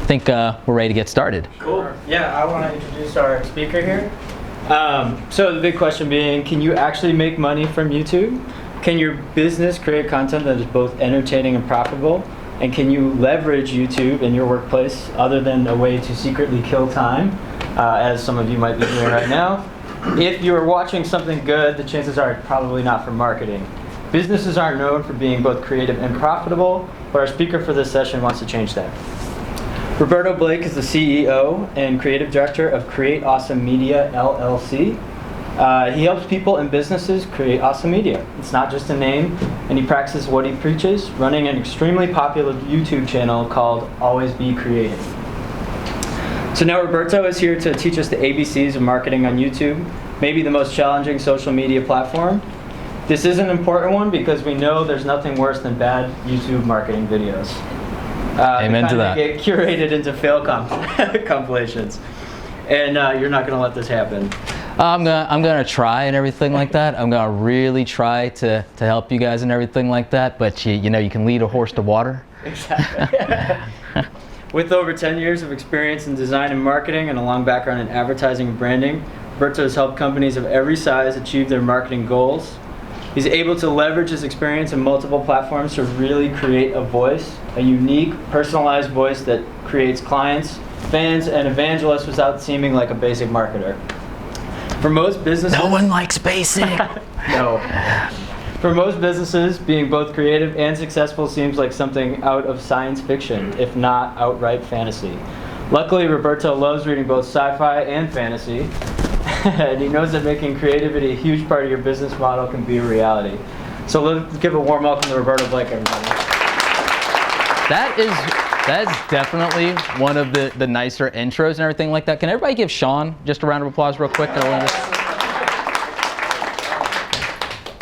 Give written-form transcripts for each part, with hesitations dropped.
think we're ready to get started. Cool. Yeah, I want to introduce our speaker here. So the big question being, can you actually make money from YouTube? Can your business create content that is both entertaining and profitable? And can you leverage YouTube in your workplace other than a way to secretly kill time, as some of you might be doing right now? If you're watching something good, the chances are it's probably not for marketing. Businesses aren't known for being both creative and profitable, but our speaker for this session wants to change that. Roberto Blake is the CEO and creative director of Create Awesome Media, LLC. He helps people and businesses create awesome media. It's not just a name, and he practices what he preaches, running an extremely popular YouTube channel called Always Be Creative. So now Roberto is here to teach us the ABCs of marketing on YouTube, maybe the most challenging social media platform. This is an important one because we know there's nothing worse than bad YouTube marketing videos. Amen to that. They get curated into fail compilations, and you're not going to let this happen. I'm gonna try and everything like that. I'm gonna really try to help you guys and everything like that. But you know, you can lead a horse to water. Exactly. With over 10 years of experience in design and marketing and a long background in advertising and branding, Roberto has helped companies of every size achieve their marketing goals. He's able to leverage his experience in multiple platforms to really create a voice, a unique, personalized voice that creates clients, fans, and evangelists without seeming like a basic marketer. For most businesses... No one likes basic. No. For most businesses, being both creative and successful seems like something out of science fiction, if not outright fantasy. Luckily, Roberto loves reading both sci-fi and fantasy, and he knows that making creativity a huge part of your business model can be a reality. So let's give a warm welcome to Roberto Blake, everybody. That is definitely one of the nicer intros and everything like that. Can everybody give Sean just a round of applause real quick? All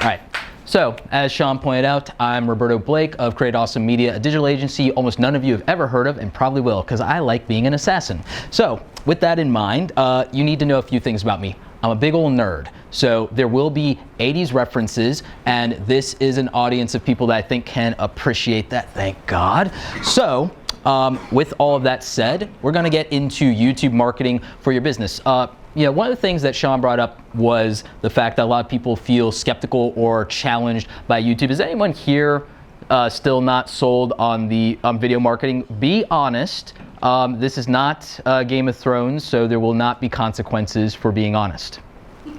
right. So, as Sean pointed out, I'm Roberto Blake of Create Awesome Media, a digital agency almost none of you have ever heard of and probably will, because I like being an assassin. So, with that in mind, you need to know a few things about me. I'm a big old nerd, so there will be 80s references, and this is an audience of people that I think can appreciate that, thank God. So, with all of that said, we're going to get into YouTube marketing for your business. You know, one of the things that Sean brought up was the fact that a lot of people feel skeptical or challenged by YouTube. Is anyone here still not sold on the video marketing? Be honest. This is not Game of Thrones, so there will not be consequences for being honest.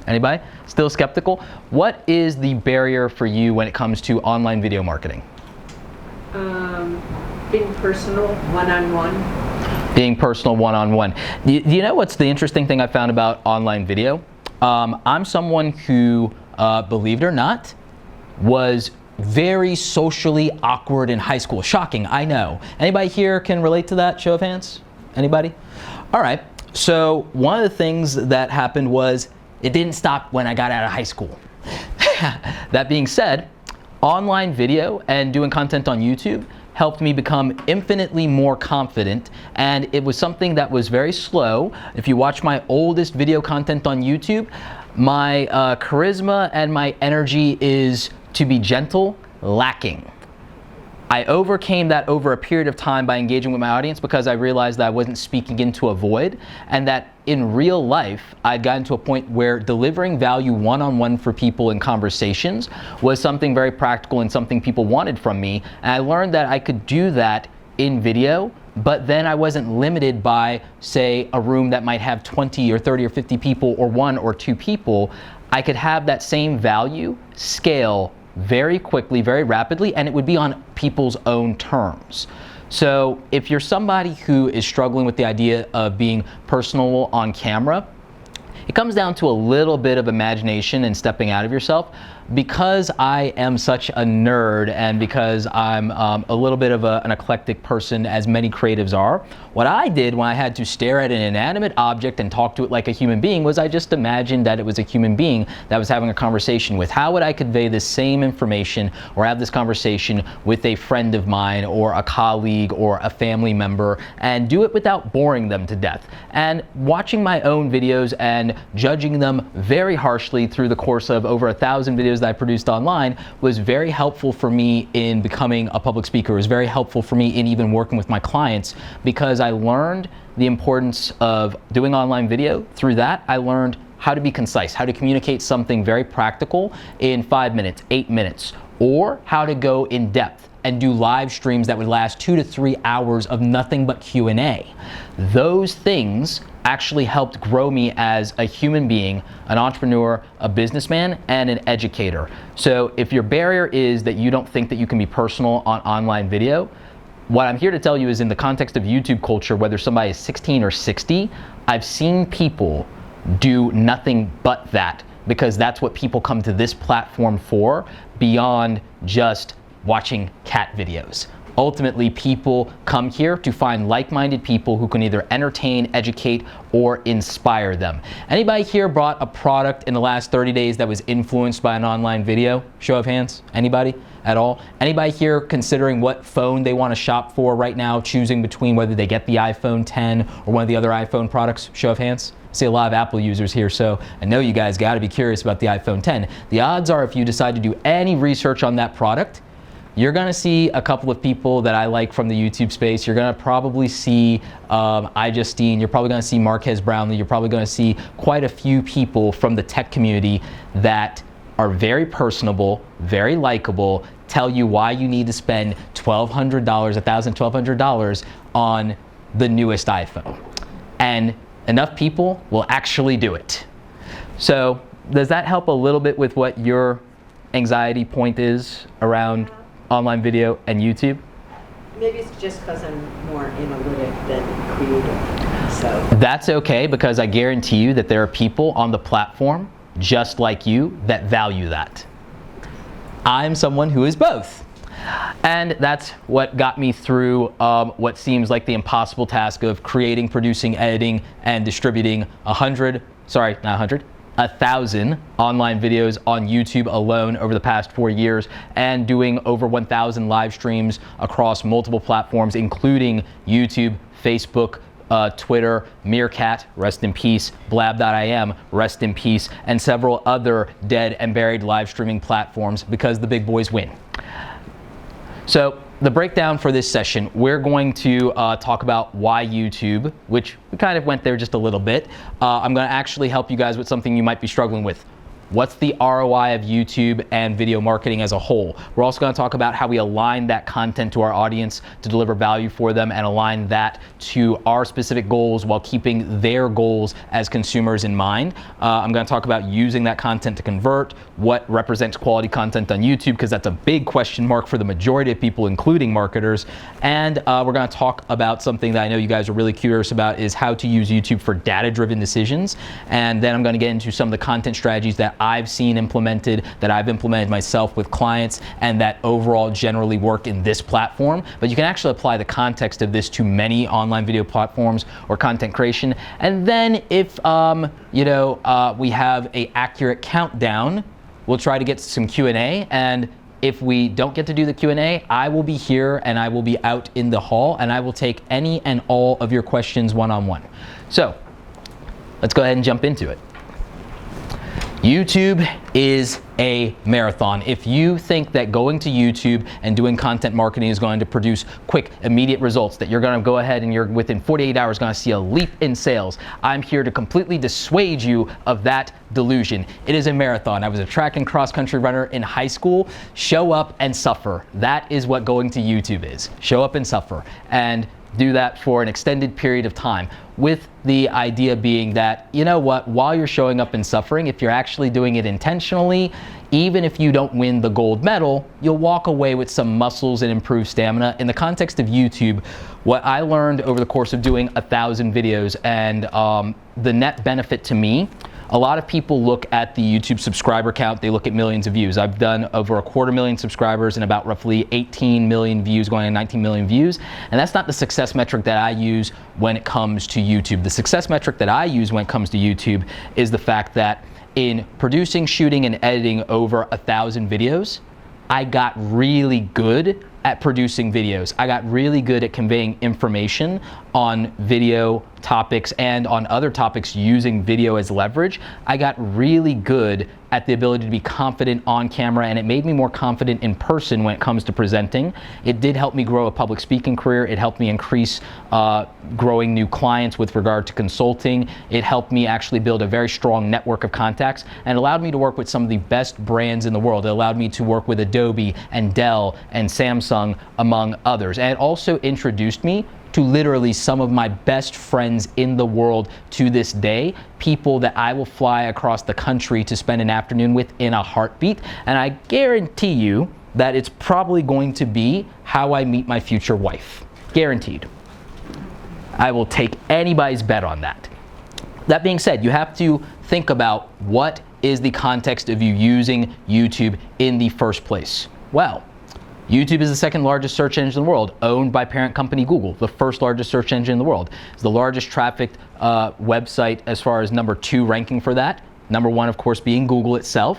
Anybody still skeptical? What is the barrier for you when it comes to online video marketing? Being personal, one-on-one. Being personal, one-on-one. Do you know what's the interesting thing I found about online video? I'm someone who, believe it or not, was very socially awkward in high school. Shocking, I know. Anybody here can relate to that? Show of hands? Anybody? All right. So one of the things that happened was it didn't stop when I got out of high school. That being said, online video and doing content on YouTube helped me become infinitely more confident, and it was something that was very slow. If you watch my oldest video content on YouTube, my charisma and my energy is, to be gentle, lacking. I overcame that over a period of time by engaging with my audience because I realized that I wasn't speaking into a void, and that in real life, I'd gotten to a point where delivering value one-on-one for people in conversations was something very practical and something people wanted from me. And I learned that I could do that in video, but then I wasn't limited by, say, a room that might have 20 or 30 or 50 people or 1 or 2 people. I could have that same value scale very quickly, very rapidly, and it would be on people's own terms. So if you're somebody who is struggling with the idea of being personal on camera, it comes down to a little bit of imagination and stepping out of yourself. Because I am such a nerd and because I'm a little bit of an eclectic person, as many creatives are, what I did when I had to stare at an inanimate object and talk to it like a human being was I just imagined that it was a human being that I was having a conversation with. How would I convey the same information or have this conversation with a friend of mine or a colleague or a family member and do it without boring them to death? And watching my own videos and judging them very harshly through the course of over 1,000 videos that I produced online was very helpful for me in becoming a public speaker. It was very helpful for me in even working with my clients, because I learned the importance of doing online video. Through that, I learned how to be concise, how to communicate something very practical in 5 minutes, 8 minutes, or how to go in depth and do live streams that would last 2 to 3 hours of nothing but Q&A. Those things actually helped grow me as a human being, an entrepreneur, a businessman, and an educator. So if your barrier is that you don't think that you can be personal on online video, what I'm here to tell you is, in the context of YouTube culture, whether somebody is 16 or 60, I've seen people do nothing but that, because that's what people come to this platform for, beyond just watching cat videos. Ultimately, people come here to find like-minded people who can either entertain, educate, or inspire them. Anybody here bought a product in the last 30 days that was influenced by an online video? Show of hands. Anybody at all? Anybody here considering what phone they want to shop for right now, choosing between whether they get the iPhone 10 or one of the other iPhone products? Show of hands. I see a lot of Apple users here, so I know you guys got to be curious about the iPhone 10. The odds are, if you decide to do any research on that product, you're going to see a couple of people that I like from the YouTube space. You're going to probably see iJustine. You're probably going to see Marquez Brownlee. You're probably going to see quite a few people from the tech community that are very personable, very likable, tell you why you need to spend $1,200, $1,200 on the newest iPhone. And enough people will actually do it. So does that help a little bit with what your anxiety point is around online video and YouTube? Maybe it's just because I'm more analytic than creative. So That's okay, because I guarantee you that there are people on the platform just like you that value that. I'm someone who is both. And that's what got me through what seems like the impossible task of creating, producing, editing, and distributing 1,000 online videos on YouTube alone over the past 4 years, and doing over 1,000 live streams across multiple platforms, including YouTube, Facebook, Twitter, Meerkat, rest in peace, Blab.im, rest in peace, and several other dead and buried live streaming platforms, because the big boys win. So the breakdown for this session, we're going to talk about why YouTube, which we kind of went there just a little bit. I'm going to actually help you guys with something you might be struggling with. What's the ROI of YouTube and video marketing as a whole? We're also going to talk about how we align that content to our audience to deliver value for them, and align that to our specific goals while keeping their goals as consumers in mind. I'm going to talk about using that content to convert, what represents quality content on YouTube, because that's a big question mark for the majority of people, including marketers. And we're going to talk about something that I know you guys are really curious about, is how to use YouTube for data-driven decisions. And then I'm going to get into some of the content strategies that I've seen implemented, that I've implemented myself with clients, and that overall generally work in this platform. But you can actually apply the context of this to many online video platforms or content creation. And then if we have a accurate countdown, we'll try to get some Q&A. And if we don't get to do the Q&A, I will be here and I will be out in the hall, and I will take any and all of your questions one-on-one. So let's go ahead and jump into it. YouTube is a marathon. If you think that going to YouTube and doing content marketing is going to produce quick, immediate results, that you're going to go ahead and you're within 48 hours going to see a leap in sales, I'm here to completely dissuade you of that delusion. It is a marathon. I was a track and cross country runner in high school. Show up and suffer. That is what going to YouTube is. Show up and suffer. And do that for an extended period of time, with the idea being that, you know what, while you're showing up and suffering, if you're actually doing it intentionally, even if you don't win the gold medal, you'll walk away with some muscles and improved stamina. In the context of YouTube, what I learned over the course of doing 1,000 videos, and the net benefit to me, a lot of people look at the YouTube subscriber count, they look at millions of views. I've done over 250,000 subscribers and about roughly 18 million views, going on 19 million views. And that's not the success metric that I use when it comes to YouTube. The success metric that I use when it comes to YouTube is the fact that in producing, shooting, and editing over 1,000 videos, I got really good at producing videos. I got really good at conveying information on video topics and on other topics using video as leverage, I got really good at the ability to be confident on camera, and it made me more confident in person when it comes to presenting. It did help me grow a public speaking career. It helped me increase growing new clients with regard to consulting. It helped me actually build a very strong network of contacts, and allowed me to work with some of the best brands in the world. It allowed me to work with Adobe and Dell and Samsung, among others. And it also introduced me to literally some of my best friends in the world to this day, people that I will fly across the country to spend an afternoon with in a heartbeat. And I guarantee you that it's probably going to be how I meet my future wife. Guaranteed. I will take anybody's bet on that. That being said, you have to think about what is the context of you using YouTube in the first place. Well, YouTube is the second largest search engine in the world, owned by parent company Google, the first largest search engine in the world. It's the largest trafficked website as far as number 2 ranking for that. Number 1, of course, being Google itself.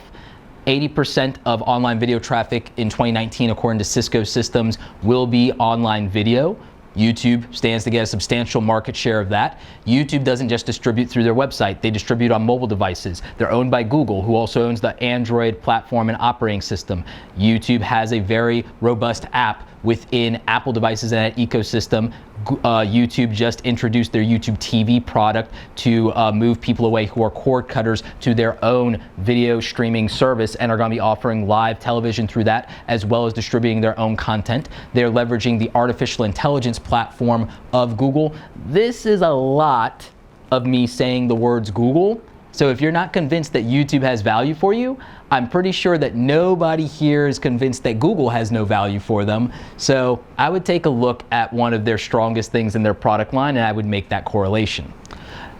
80% of online video traffic in 2019, according to Cisco Systems, will be online video. YouTube stands to get a substantial market share of that. YouTube doesn't just distribute through their website, they distribute on mobile devices. They're owned by Google, who also owns the Android platform and operating system. YouTube has a very robust app within Apple devices and that ecosystem. YouTube just introduced their YouTube TV product to move people away who are cord cutters to their own video streaming service, and are going to be offering live television through that, as well as distributing their own content. They're leveraging the artificial intelligence platform of Google. This is a lot of me saying the words Google. So if you're not convinced that YouTube has value for you, I'm pretty sure that nobody here is convinced that Google has no value for them. So I would take a look at one of their strongest things in their product line, and I would make that correlation.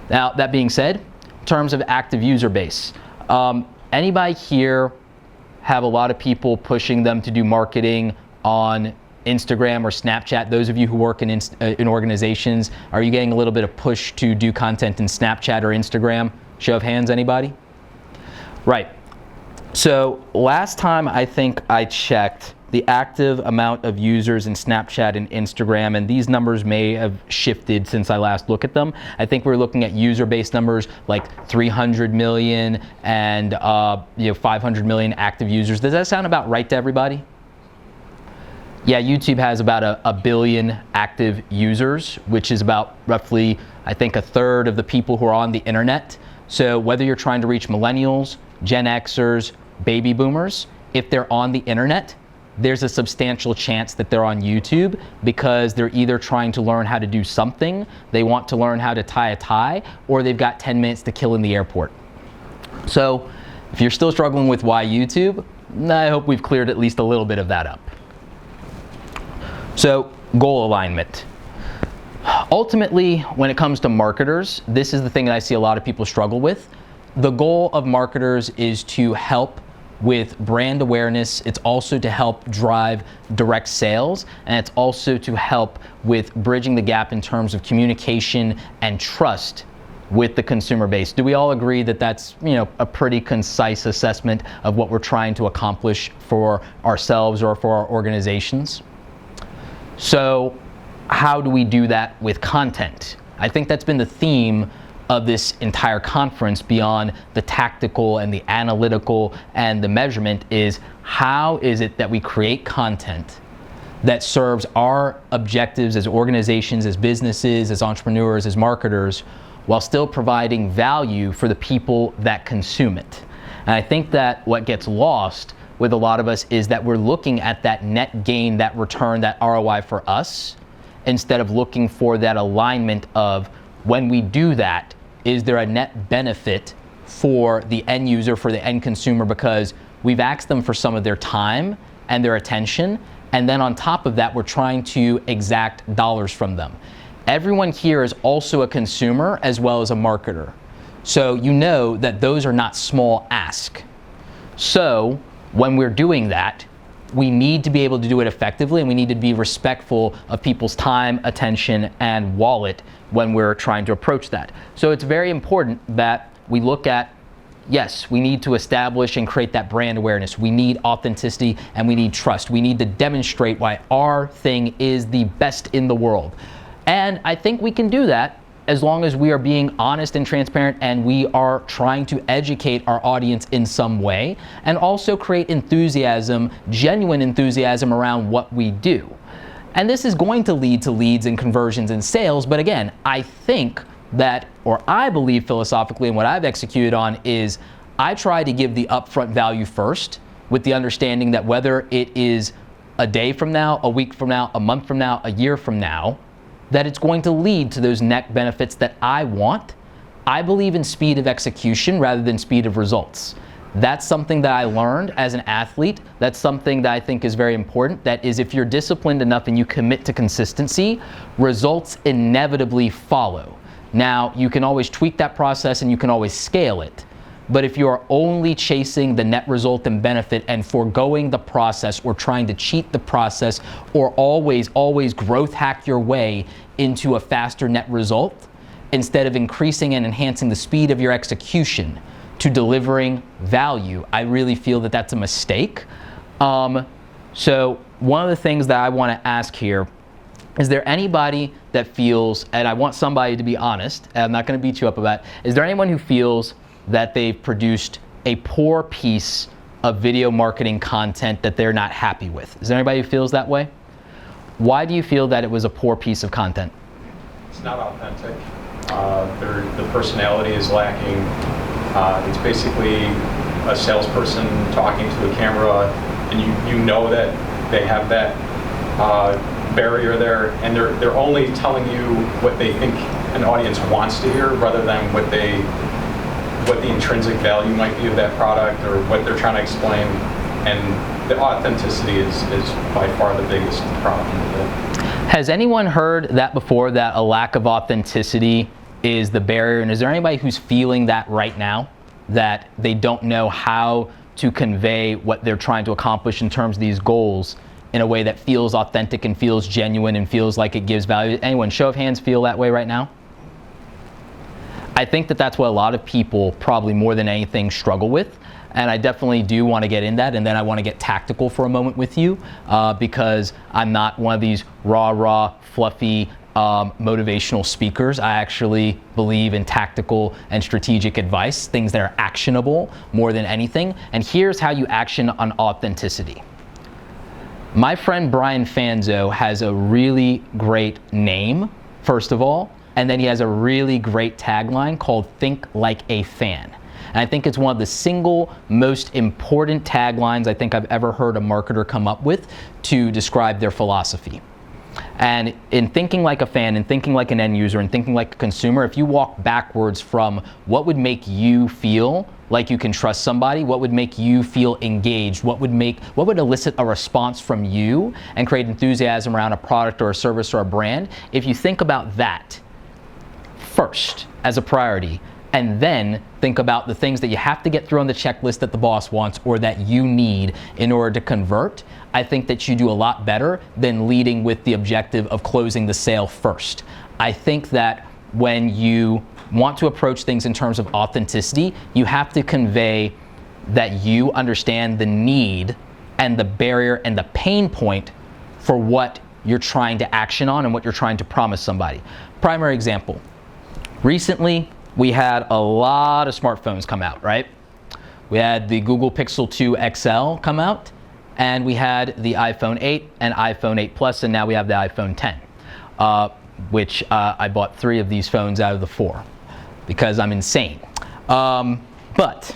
Now, that being said, in terms of active user base, anybody here have a lot of people pushing them to do marketing on Instagram or Snapchat? Those of you who work in organizations, are you getting a little bit of push to do content in Snapchat or Instagram? Show of hands, anybody? Right. So last time I think I checked the active amount of users in Snapchat and Instagram, and these numbers may have shifted since I last looked at them. I think we're looking at user-based numbers like 300 million and 500 million active users. Does that sound about right to everybody? Yeah, YouTube has about a billion active users, which is about roughly, I think, a third of the people who are on the internet. So whether you're trying to reach millennials, Gen Xers, baby boomers, if they're on the internet, there's a substantial chance that they're on YouTube, because they're either trying to learn how to do something, they want to learn how to tie a tie, or they've got 10 minutes to kill in the airport. So if you're still struggling with why YouTube, I hope we've cleared at least a little bit of that up. So goal alignment. Ultimately, when it comes to marketers, this is the thing that I see a lot of people struggle with. The goal of marketers is to help with brand awareness. It's also to help drive direct sales, and it's also to help with bridging the gap in terms of communication and trust with the consumer base. Do we all agree that that's, a pretty concise assessment of what we're trying to accomplish for ourselves or for our organizations? So how do we do that with content? I think that's been the theme of this entire conference, beyond the tactical and the analytical and the measurement, is how is it that we create content that serves our objectives as organizations, as businesses, as entrepreneurs, as marketers, while still providing value for the people that consume it. And I think that what gets lost with a lot of us is that we're looking at that net gain, that return, that ROI for us, instead of looking for that alignment of, when we do that, is there a net benefit for the end user, for the end consumer, because we've asked them for some of their time and their attention, and then on top of that, we're trying to exact dollars from them. Everyone here is also a consumer as well as a marketer. So you know that those are not small asks. So when we're doing that, we need to be able to do it effectively, and we need to be respectful of people's time, attention, and wallet when we're trying to approach that. So it's very important that we look at, yes, we need to establish and create that brand awareness. We need authenticity and we need trust. We need to demonstrate why our thing is the best in the world. And I think we can do that as long as we are being honest and transparent and we are trying to educate our audience in some way and also create enthusiasm, genuine enthusiasm around what we do. And this is going to lead to leads and conversions and sales, but again, I think that, or I believe philosophically, and what I've executed on is I try to give the upfront value first with the understanding that whether it is a day from now, a week from now, a month from now, a year from now, that it's going to lead to those net benefits that I want. I believe in speed of execution rather than speed of results. That's something that I learned as an athlete. That's something that I think is very important. That is, if you're disciplined enough and you commit to consistency, results inevitably follow. Now, you can always tweak that process and you can always scale it. But if you are only chasing the net result and benefit and foregoing the process or trying to cheat the process or always growth hack your way into a faster net result, instead of increasing and enhancing the speed of your execution to delivering value, I really feel that that's a mistake. So one of the things that I want to ask here, is there anybody that feels, and I want somebody to be honest, and I'm not going to beat you up about it, is there anyone who feels that they've produced a poor piece of video marketing content that they're not happy with? Is there anybody who feels that way? Why do you feel that it was a poor piece of content? It's not authentic. The personality is lacking. It's basically a salesperson talking to a camera, and you know that they have that barrier there, and they're only telling you what they think an audience wants to hear rather than what the intrinsic value might be of that product or what they're trying to explain. And the authenticity is by far the biggest problem with it. Has anyone heard that before, that a lack of authenticity is the barrier? And is there anybody who's feeling that right now, that they don't know how to convey what they're trying to accomplish in terms of these goals in a way that feels authentic and feels genuine and feels like it gives value? Anyone, show of hands, feel that way right now? I think that that's what a lot of people probably more than anything struggle with. And I definitely do want to get in that, and then I want to get tactical for a moment with you because I'm not one of these raw, fluffy, motivational speakers. I actually believe in tactical and strategic advice, things that are actionable more than anything. And here's how you action on authenticity. My friend Brian Fanzo has a really great name, first of all, and then he has a really great tagline called "Think Like a Fan." And I think it's one of the single most important taglines I think I've ever heard a marketer come up with to describe their philosophy. And in thinking like a fan and thinking like an end user and thinking like a consumer, if you walk backwards from what would make you feel like you can trust somebody, what would make you feel engaged, what would elicit a response from you and create enthusiasm around a product or a service or a brand, if you think about that first as a priority, and then think about the things that you have to get through on the checklist that the boss wants or that you need in order to convert, I think that you do a lot better than leading with the objective of closing the sale first. I think that when you want to approach things in terms of authenticity, you have to convey that you understand the need and the barrier and the pain point for what you're trying to action on and what you're trying to promise somebody. Primary example. Recently, we had a lot of smartphones come out, right? We had the Google Pixel 2 XL come out, and we had the iPhone 8 and iPhone 8 Plus, and now we have the iPhone 10, which I bought 3 of these phones out of the 4 because I'm insane. But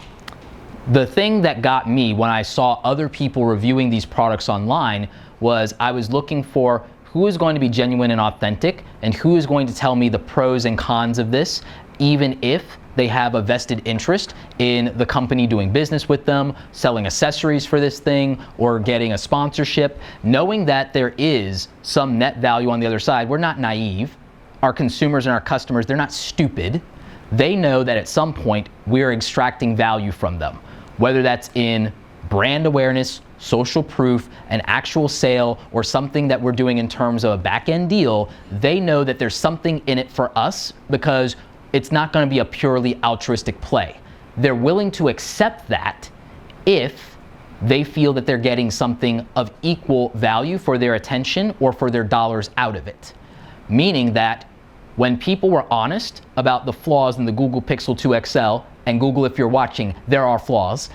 the thing that got me when I saw other people reviewing these products online was I was looking for who is going to be genuine and authentic and who is going to tell me the pros and cons of this, even if they have a vested interest in the company doing business with them, selling accessories for this thing, or getting a sponsorship. Knowing that there is some net value on the other side, we're not naive. Our consumers and our customers, they're not stupid. They know that at some point we're extracting value from them, whether that's in brand awareness, social proof, an actual sale, or something that we're doing in terms of a back-end deal. They know that there's something in it for us because it's not going to be a purely altruistic play. They're willing to accept that if they feel that they're getting something of equal value for their attention or for their dollars out of it. meaning that when people were honest about the flaws in the Google Pixel 2 XL, and Google, if you're watching, there are flaws.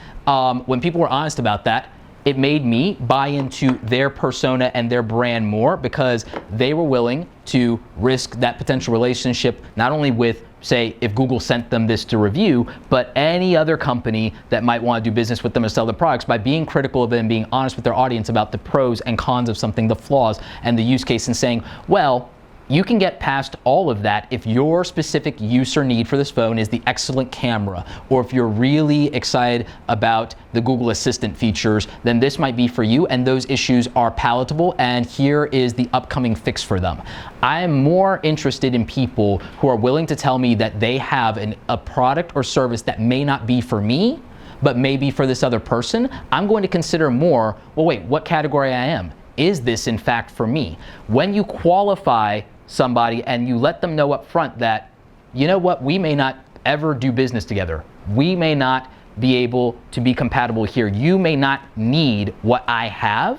When people were honest about that, it made me buy into their persona and their brand more, because they were willing to risk that potential relationship, not only with, say, if Google sent them this to review, but any other company that might want to do business with them or sell their products, by being critical of it and being honest with their audience about the pros and cons of something, the flaws and the use case, and saying, well, you can get past all of that if your specific use or need for this phone is the excellent camera, or if you're really excited about the Google Assistant features, then this might be for you, and those issues are palatable, and here is the upcoming fix for them. I am more interested in people who are willing to tell me that they have a product or service that may not be for me, but maybe for this other person. I'm going to consider more, well, wait, what category I am? Is this in fact for me? When you qualify somebody and you let them know up front that, you know what, we may not ever do business together. We may not be able to be compatible here. You may not need what I have.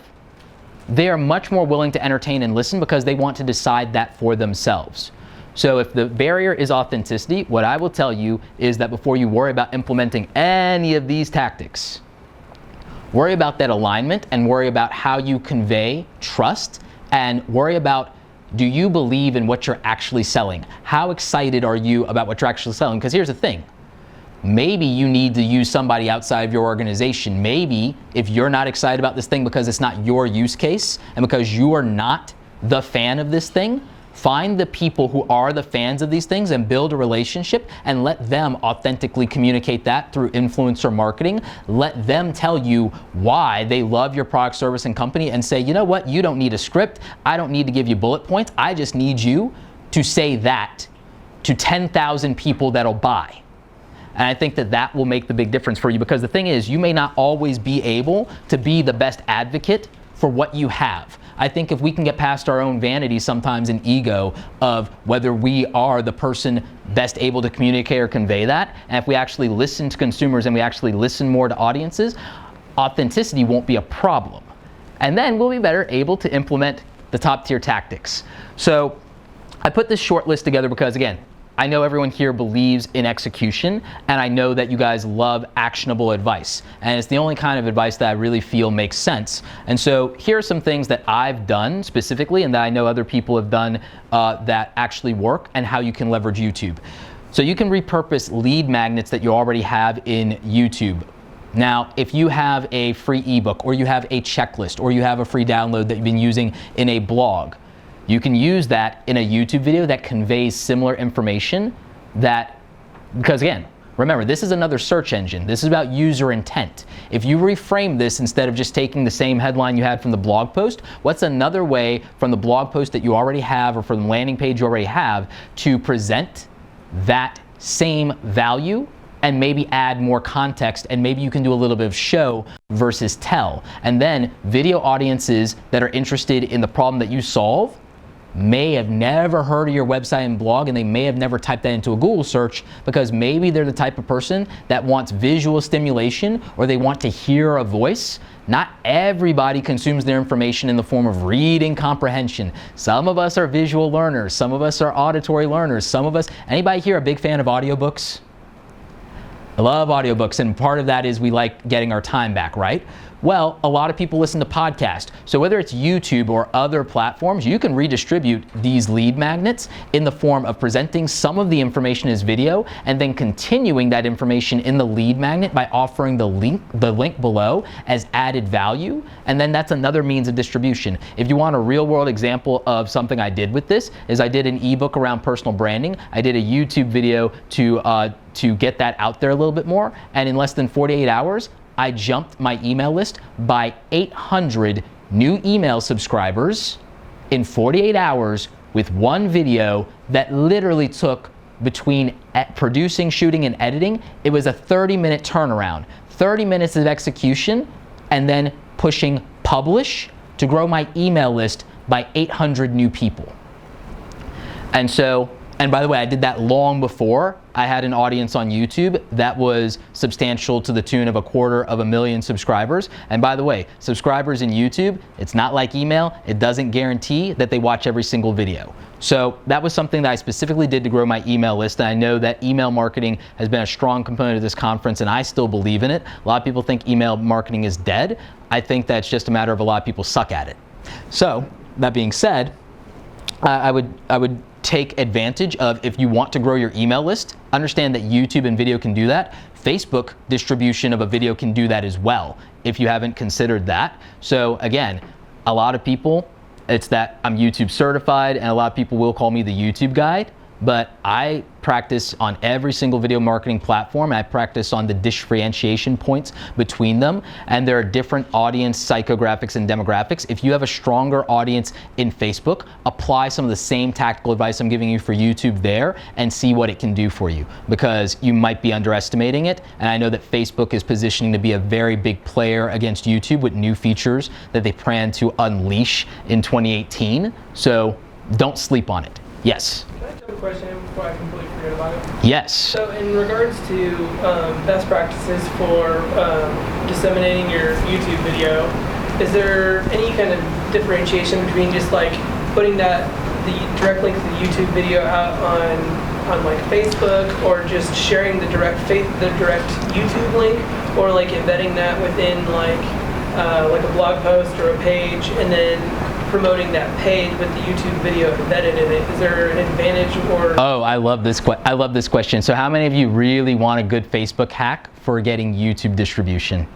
They are much more willing to entertain and listen, because they want to decide that for themselves. So if the barrier is authenticity, what I will tell you is that before you worry about implementing any of these tactics, worry about that alignment, and worry about how you convey trust, and worry about, do you believe in what you're actually selling? How excited are you about what you're actually selling? Because here's the thing. Maybe you need to use somebody outside of your organization. Maybe if you're not excited about this thing because it's not your use case, and because you are not the fan of this thing, find the people who are the fans of these things and build a relationship, and let them authentically communicate that through influencer marketing. Let them tell you why they love your product, service, and company, and say, you know what, you don't need a script. I don't need to give you bullet points. I just need you to say that to 10,000 people that'll buy. And I think that that will make the big difference for you, because the thing is, you may not always be able to be the best advocate for what you have. I think if we can get past our own vanity sometimes and ego of whether we are the person best able to communicate or convey that, and if we actually listen to consumers and we actually listen more to audiences, authenticity won't be a problem. And then we'll be better able to implement the top tier tactics. So I put this short list together because, again, I know everyone here believes in execution, and I know that you guys love actionable advice. And it's the only kind of advice that I really feel makes sense. And so here are some things that I've done specifically, and that I know other people have done that actually work, and how you can leverage YouTube. So you can repurpose lead magnets that you already have in YouTube. Now, if you have a free ebook, or you have a checklist, or you have a free download that you've been using in a blog, you can use that in a YouTube video that conveys similar information. That, because again, remember, this is another search engine. This is about user intent. If you reframe this instead of just taking the same headline you had from the blog post, what's another way from the blog post that you already have, or from the landing page you already have, to present that same value and maybe add more context, and maybe you can do a little bit of show versus tell. And then video audiences that are interested in the problem that you solve may have never heard of your website and blog, and they may have never typed that into a Google search, because maybe they're the type of person that wants visual stimulation, or they want to hear a voice. Not everybody consumes their information in the form of reading comprehension. Some of us are visual learners, some of us are auditory learners, some of us, anybody here a big fan of audiobooks? I love audiobooks, and part of that is we like getting our time back, right? Well, a lot of people listen to podcasts. So whether it's YouTube or other platforms, you can redistribute these lead magnets in the form of presenting some of the information as video, and then continuing that information in the lead magnet by offering the link below as added value. And then that's another means of distribution. If you want a real world example of something I did with this, is I did an ebook around personal branding. I did a YouTube video to get that out there a little bit more. And in less than 48 hours, I jumped my email list by 800 new email subscribers in 48 hours with one video that literally took, between producing, shooting, and editing, it was a 30-minute turnaround. 30 minutes of execution, and then pushing publish to grow my email list by 800 new people. And so And by the way, I did that long before I had an audience on YouTube that was substantial to the tune of 250,000 subscribers. And by the way, subscribers in YouTube, it's not like email. It doesn't guarantee that they watch every single video. So that was something that I specifically did to grow my email list. And I know that email marketing has been a strong component of this conference, and I still believe in it. A lot of people think email marketing is dead. I think that's just a matter of a lot of people suck at it. So that being said, I would take advantage of, if you want to grow your email list, understand that YouTube and video can do that. Facebook distribution of a video can do that as well, if you haven't considered that. So again, a lot of people, it's that I'm YouTube certified, and a lot of people will call me the YouTube guide, but I practice on every single video marketing platform. I practice on the differentiation points between them, and there are different audience psychographics and demographics. If you have a stronger audience in Facebook, apply some of the same tactical advice I'm giving you for YouTube there and see what it can do for you, because you might be underestimating it. And I know that Facebook is positioning to be a very big player against YouTube with new features that they plan to unleash in 2018. So don't sleep on it. Yes. Can I jump a question in before I completely forget about it? Yes. So in regards to best practices for disseminating your YouTube video, is there any kind of differentiation between just like putting the direct link to the YouTube video out on like Facebook, or just sharing the direct YouTube link, or like embedding that within like a blog post or a page, and then promoting that page with the YouTube video embedded in it? Is there an advantage, or? Oh, I love this question. So how many of you really want a good Facebook hack for getting YouTube distribution?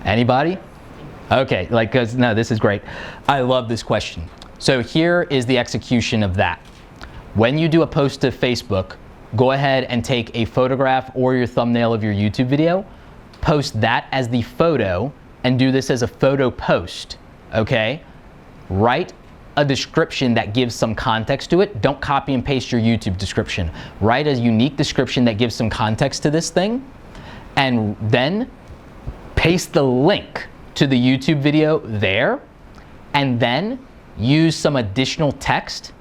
Anybody? Okay, no, this is great. I love this question. So here is the execution of that. When you do a post to Facebook, go ahead and take a photograph or your thumbnail of your YouTube video, post that as the photo, and do this as a photo post, okay? Write a description that gives some context to it. Don't copy and paste your YouTube description. Write a unique description that gives some context to this thing, and then paste the link to the YouTube video there, and then use some additional text.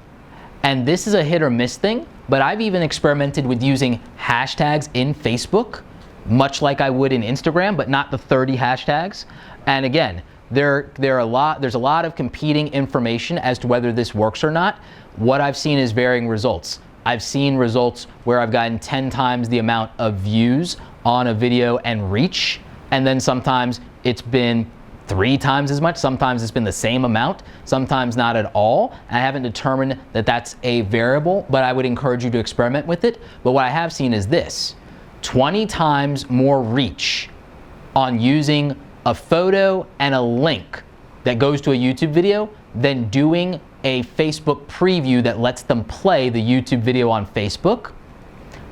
And this is a hit or miss thing, but I've even experimented with using hashtags in Facebook, much like I would in Instagram, but not the 30 hashtags. And again, there's a lot of competing information as to whether this works or not. What I've seen is varying results. I've seen results where I've gotten 10 times the amount of views on a video and reach, and then sometimes it's been 3 times as much, sometimes it's been the same amount, sometimes not at all. I haven't determined that that's a variable, but I would encourage you to experiment with it. But what I have seen is this: 20 times more reach on using a photo and a link that goes to a YouTube video than doing a Facebook preview that lets them play the YouTube video on Facebook.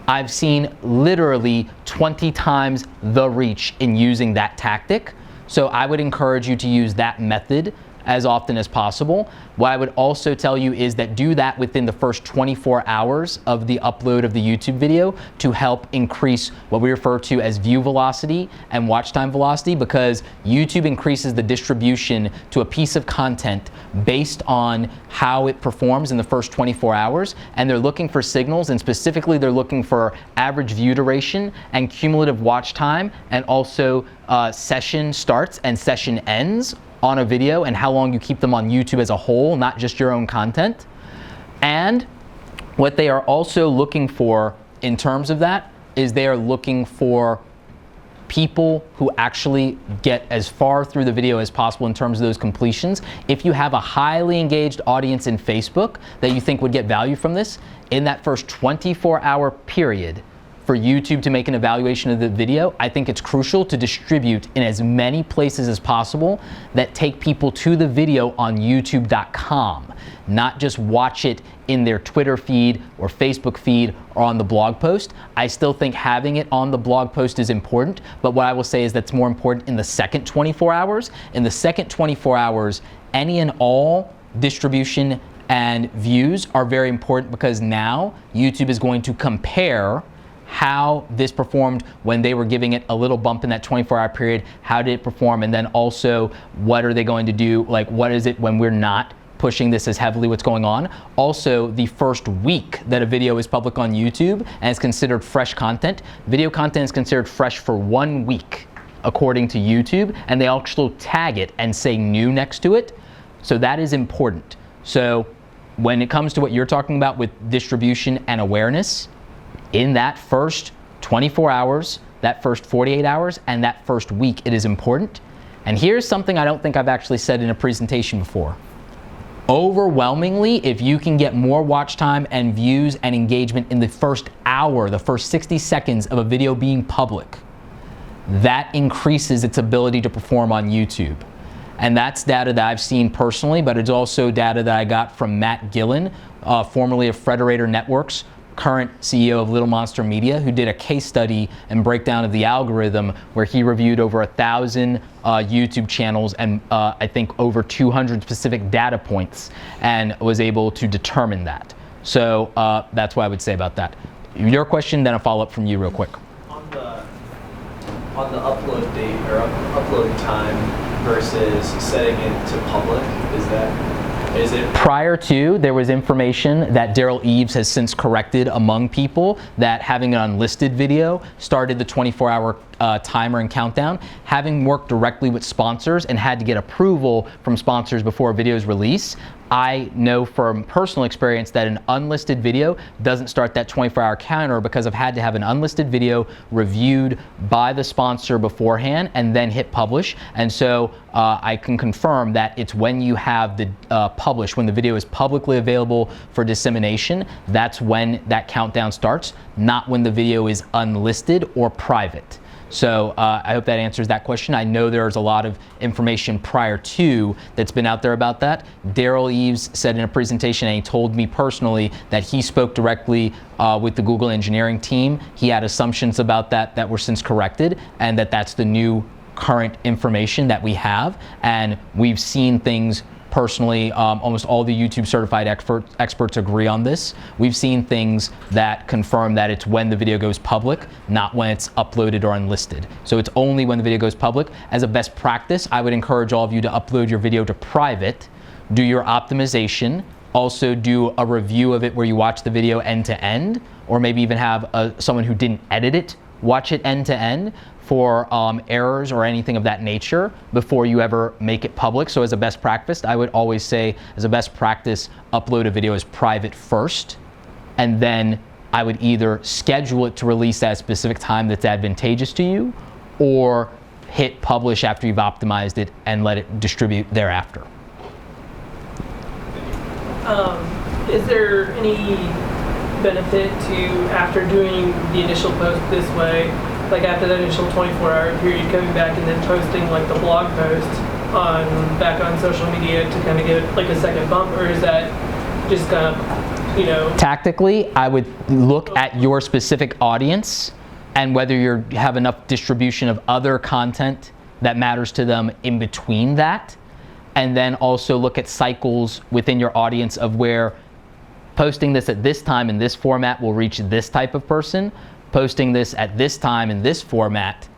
I've seen literally 20 times the reach in using that tactic. So I would encourage you to use that method as often as possible. What I would also tell you is that do that within the first 24 hours of the upload of the YouTube video to help increase what we refer to as view velocity and watch time velocity, because YouTube increases the distribution to a piece of content based on how it performs in the first 24 hours. And they're looking for signals, and specifically they're looking for average view duration and cumulative watch time, and also session starts and session ends on a video, and how long you keep them on YouTube as a whole, not just your own content. And what they are also looking for in terms of that is they are looking for people who actually get as far through the video as possible in terms of those completions. If you have a highly engaged audience in Facebook that you think would get value from this, in that first 24-hour period, for YouTube to make an evaluation of the video, I think it's crucial to distribute in as many places as possible that take people to the video on YouTube.com, not just watch it in their Twitter feed or Facebook feed or on the blog post. I still think having it on the blog post is important, but what I will say is that's more important in the second 24 hours. In the second 24 hours, any and all distribution and views are very important, because now YouTube is going to compare how this performed when they were giving it a little bump in that 24-hour period. How did it perform? And then also, what are they going to do? Like, what is it when we're not pushing this as heavily what's going on. Also, the first week that a video is public on YouTube and is considered fresh content, video content is considered fresh for 1 week, according to YouTube, and they also tag it and say new next to it. So that is important. So when it comes to what you're talking about with distribution and awareness, in that first 24 hours, that first 48 hours, and that first week, it is important. And here's something I don't think I've actually said in a presentation before. Overwhelmingly, if you can get more watch time and views and engagement in the first hour, the first 60 seconds of a video being public, that increases its ability to perform on YouTube. And that's data that I've seen personally, but it's also data that I got from Matt Gillen, formerly of Frederator Networks, current CEO of Little Monster Media, who did a case study and breakdown of the algorithm where he reviewed over 1,000 YouTube channels and I think over 200 specific data points and was able to determine that. So that's what I would say about that. Your question, then a follow-up from you real quick. On the upload date or upload time versus setting it to public, is it prior to, there was information that Daryl Eves has since corrected among people that having an unlisted video started the 24-hour timer and countdown. Having worked directly with sponsors and had to get approval from sponsors before a video's release, I know from personal experience that an unlisted video doesn't start that 24-hour counter because I've had to have an unlisted video reviewed by the sponsor beforehand and then hit publish. And so I can confirm that it's when you have the publish, when the video is publicly available for dissemination, that's when that countdown starts, not when the video is unlisted or private. So I hope that answers that question. I know there's a lot of information prior to that's been out there about that. Daryl Eves said in a presentation, and he told me personally that he spoke directly with the Google engineering team. He had assumptions about that that were since corrected, and that's the new current information that we have. And we've seen things personally, almost all the YouTube certified experts agree on this. We've seen things that confirm that it's when the video goes public, not when it's uploaded or unlisted. So it's only when the video goes public. As a best practice, I would encourage all of you to upload your video to private, do your optimization, also do a review of it where you watch the video end to end, or maybe even have someone who didn't edit it watch it end to end for errors or anything of that nature before you ever make it public. So as a best practice, I would always say, as a best practice, upload a video as private first, and then I would either schedule it to release at a specific time that's advantageous to you, or hit publish after you've optimized it and let it distribute thereafter. Is there any benefit to, after doing the initial post this way, like after that initial 24-hour period, coming back and then posting like the blog post back on social media to kind of get like a second bump, or is that just kind of, you know? Tactically, I would look at your specific audience and whether you have enough distribution of other content that matters to them in between that, and then also look at cycles within your audience of where posting this at this time in this format will reach this type of person, posting this at this time in this format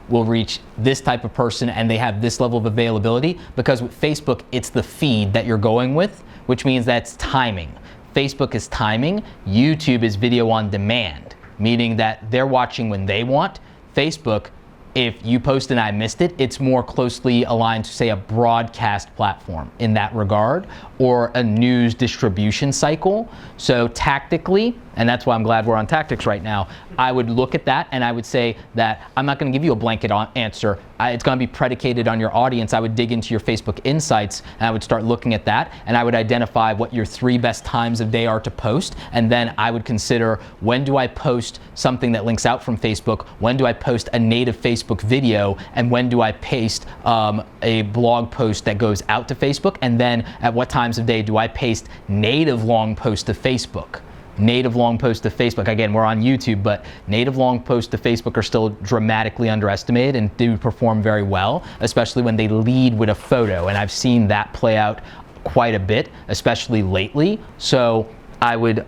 will reach this type of person, and they have this level of availability. Because with Facebook, it's the feed that you're going with, which means that's timing. Facebook is timing, YouTube is video on demand, meaning that they're watching when they want. Facebook, if you post and I missed it, it's more closely aligned to, say, a broadcast platform in that regard, or a news distribution cycle. So tactically, and that's why I'm glad we're on tactics right now, I would look at that and I would say that I'm not going to give you a blanket answer. It's going to be predicated on your audience. I would dig into your Facebook insights and I would start looking at that, and I would identify what your 3 best times of day are to post, and then I would consider, when do I post something that links out from Facebook, when do I post a native Facebook video, and when do I paste a blog post that goes out to Facebook, and then at what times of day do I paste native long posts to Facebook. Native long posts to Facebook, again, we're on YouTube, but native long posts to Facebook are still dramatically underestimated and do perform very well, especially when they lead with a photo. And I've seen that play out quite a bit, especially lately. So I would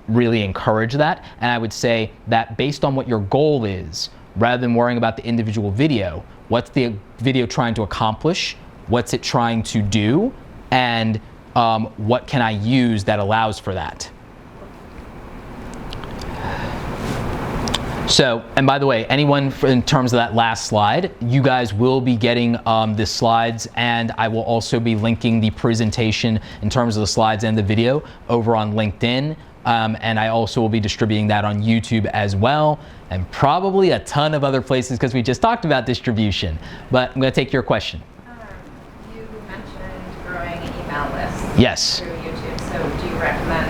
really encourage that. And I would say that based on what your goal is, rather than worrying about the individual video, what's the video trying to accomplish? What's it trying to do? And what can I use that allows for that. So, and by the way, anyone in terms of that last slide, you guys will be getting the slides, and I will also be linking the presentation in terms of the slides and the video over on LinkedIn. And I also will be distributing that on YouTube as well, and probably a ton of other places because we just talked about distribution. But I'm going to take your question. You mentioned growing an email list Yes. through YouTube. So do you recommend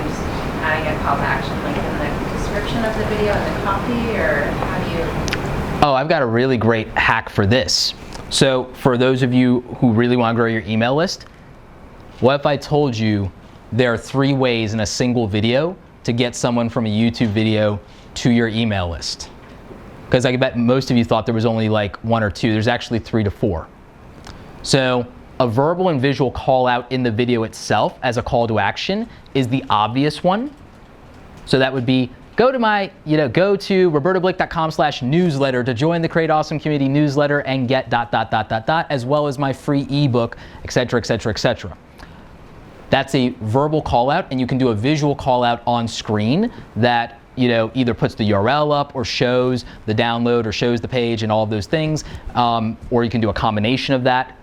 adding a call to action link in the description of the video and the copy, or how do you? Oh, I've got a really great hack for this. So for those of you who really want to grow your email list, what if I told you there are 3 ways in a single video to get someone from a YouTube video to your email list? Because I bet most of you thought there was only like 1 or 2. There's actually 3 to 4. So a verbal and visual call out in the video itself as a call to action is the obvious one. So that would be go to my, go to robertoblake.com/newsletter to join the Create Awesome Community newsletter and get ... as well as my free ebook, etc., etc., etc. That's a verbal call out, and you can do a visual call out on screen that either puts the URL up or shows the download or shows the page and all of those things, or you can do a combination of that.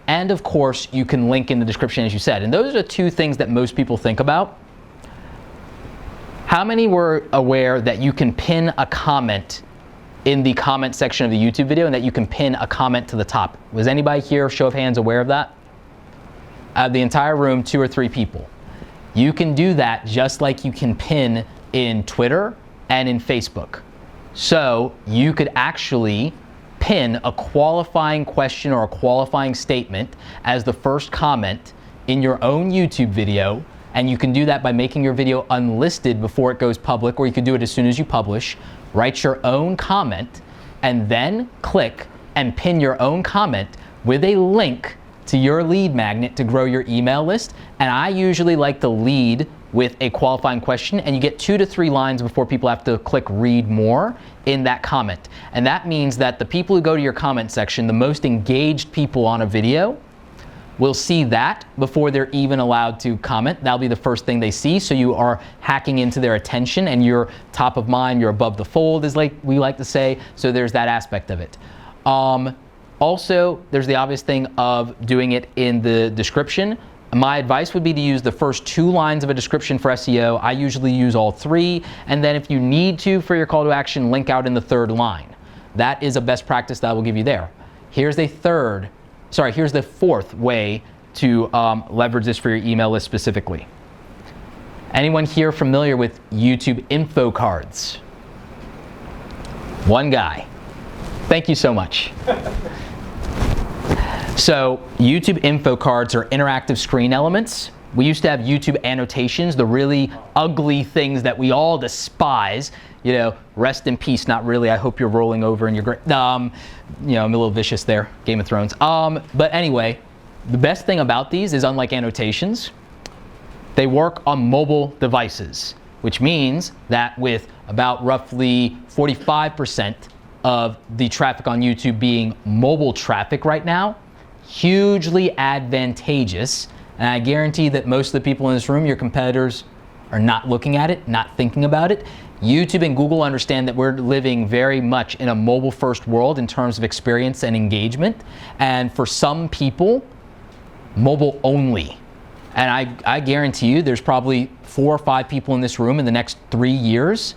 And of course, you can link in the description, as you said. And those are the 2 things that most people think about. How many were aware that you can pin a comment in the comment section of the YouTube video and that you can pin a comment to the top? Was anybody here, show of hands, aware of that? Out of the entire room, 2 or 3 people. You can do that just like you can pin in Twitter and in Facebook. So you could actually pin a qualifying question or a qualifying statement as the first comment in your own YouTube video, and you can do that by making your video unlisted before it goes public, or you can do it as soon as you publish. Write your own comment and then click and pin your own comment with a link to your lead magnet to grow your email list. And I usually like to lead with a qualifying question, and you get 2 to 3 lines before people have to click read more in that comment. And that means that the people who go to your comment section, the most engaged people on a video, will see that before they're even allowed to comment. That'll be the first thing they see. So you are hacking into their attention, and you're top of mind, you're above the fold, as we like to say. So there's that aspect of it. Also, there's the obvious thing of doing it in the description. My advice would be to use the first 2 lines of a description for SEO. I usually use all 3. And then if you need to for your call to action, link out in the 3rd line. That is a best practice that I will give you there. Here's the 4th way to leverage this for your email list specifically. Anyone here familiar with YouTube info cards? One guy. Thank you so much. So YouTube info cards are interactive screen elements. We used to have YouTube annotations, the really ugly things that we all despise. Rest in peace. Not really. I hope you're rolling over in your grave. I'm a little vicious there. Game of Thrones. But anyway, the best thing about these is, unlike annotations, they work on mobile devices, which means that with about roughly 45% of the traffic on YouTube being mobile traffic right now, hugely advantageous. And I guarantee that most of the people in this room, your competitors, are not looking at it, not thinking about it. YouTube and Google understand that we're living very much in a mobile-first world in terms of experience and engagement. And for some people, mobile only. And I guarantee you there's probably 4 or 5 people in this room in the next 3 years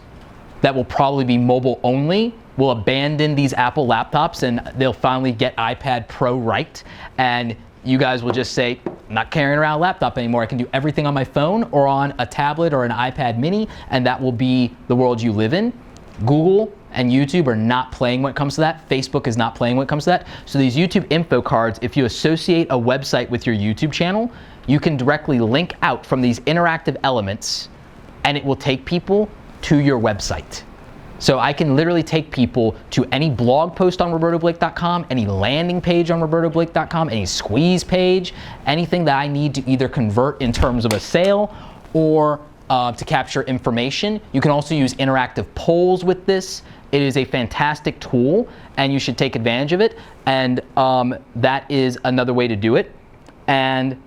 that will probably be mobile only, will abandon these Apple laptops, and they'll finally get iPad Pro right. And you guys will just say, I'm not carrying around a laptop anymore. I can do everything on my phone or on a tablet or an iPad mini, and that will be the world you live in. Google and YouTube are not playing when it comes to that. Facebook is not playing when it comes to that. So these YouTube info cards, if you associate a website with your YouTube channel, you can directly link out from these interactive elements, and it will take people to your website. So I can literally take people to any blog post on robertoblake.com, any landing page on robertoblake.com, any squeeze page, anything that I need to either convert in terms of a sale or to capture information. You can also use interactive polls with this. It is a fantastic tool, and you should take advantage of it. And that is another way to do it. And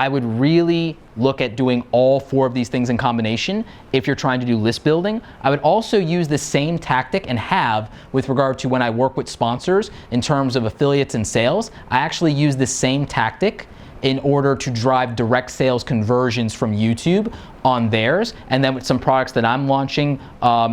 I would really look at doing all 4 of these things in combination if you're trying to do list building. I would also use the same tactic and have with regard to when I work with sponsors in terms of affiliates and sales. I actually use the same tactic in order to drive direct sales conversions from YouTube on theirs. And then with some products that I'm launching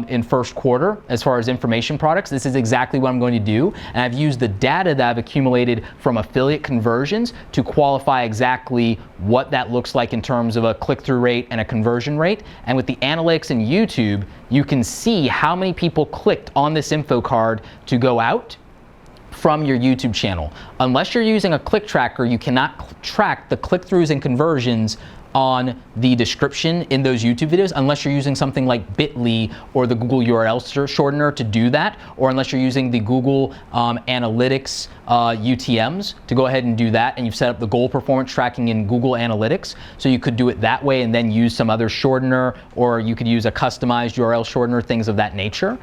in first quarter, as far as information products, this is exactly what I'm going to do. And I've used the data that I've accumulated from affiliate conversions to qualify exactly what that looks like in terms of a click-through rate and a conversion rate. And with the analytics in YouTube, you can see how many people clicked on this info card to go out from your YouTube channel. Unless you're using a click tracker, you cannot track the click-throughs and conversions on the description in those YouTube videos unless you're using something like Bitly or the Google URL shortener to do that, or unless you're using the Google Analytics UTMs to go ahead and do that, and you've set up the goal performance tracking in Google Analytics, so you could do it that way and then use some other shortener, or you could use a customized URL shortener, things of that nature.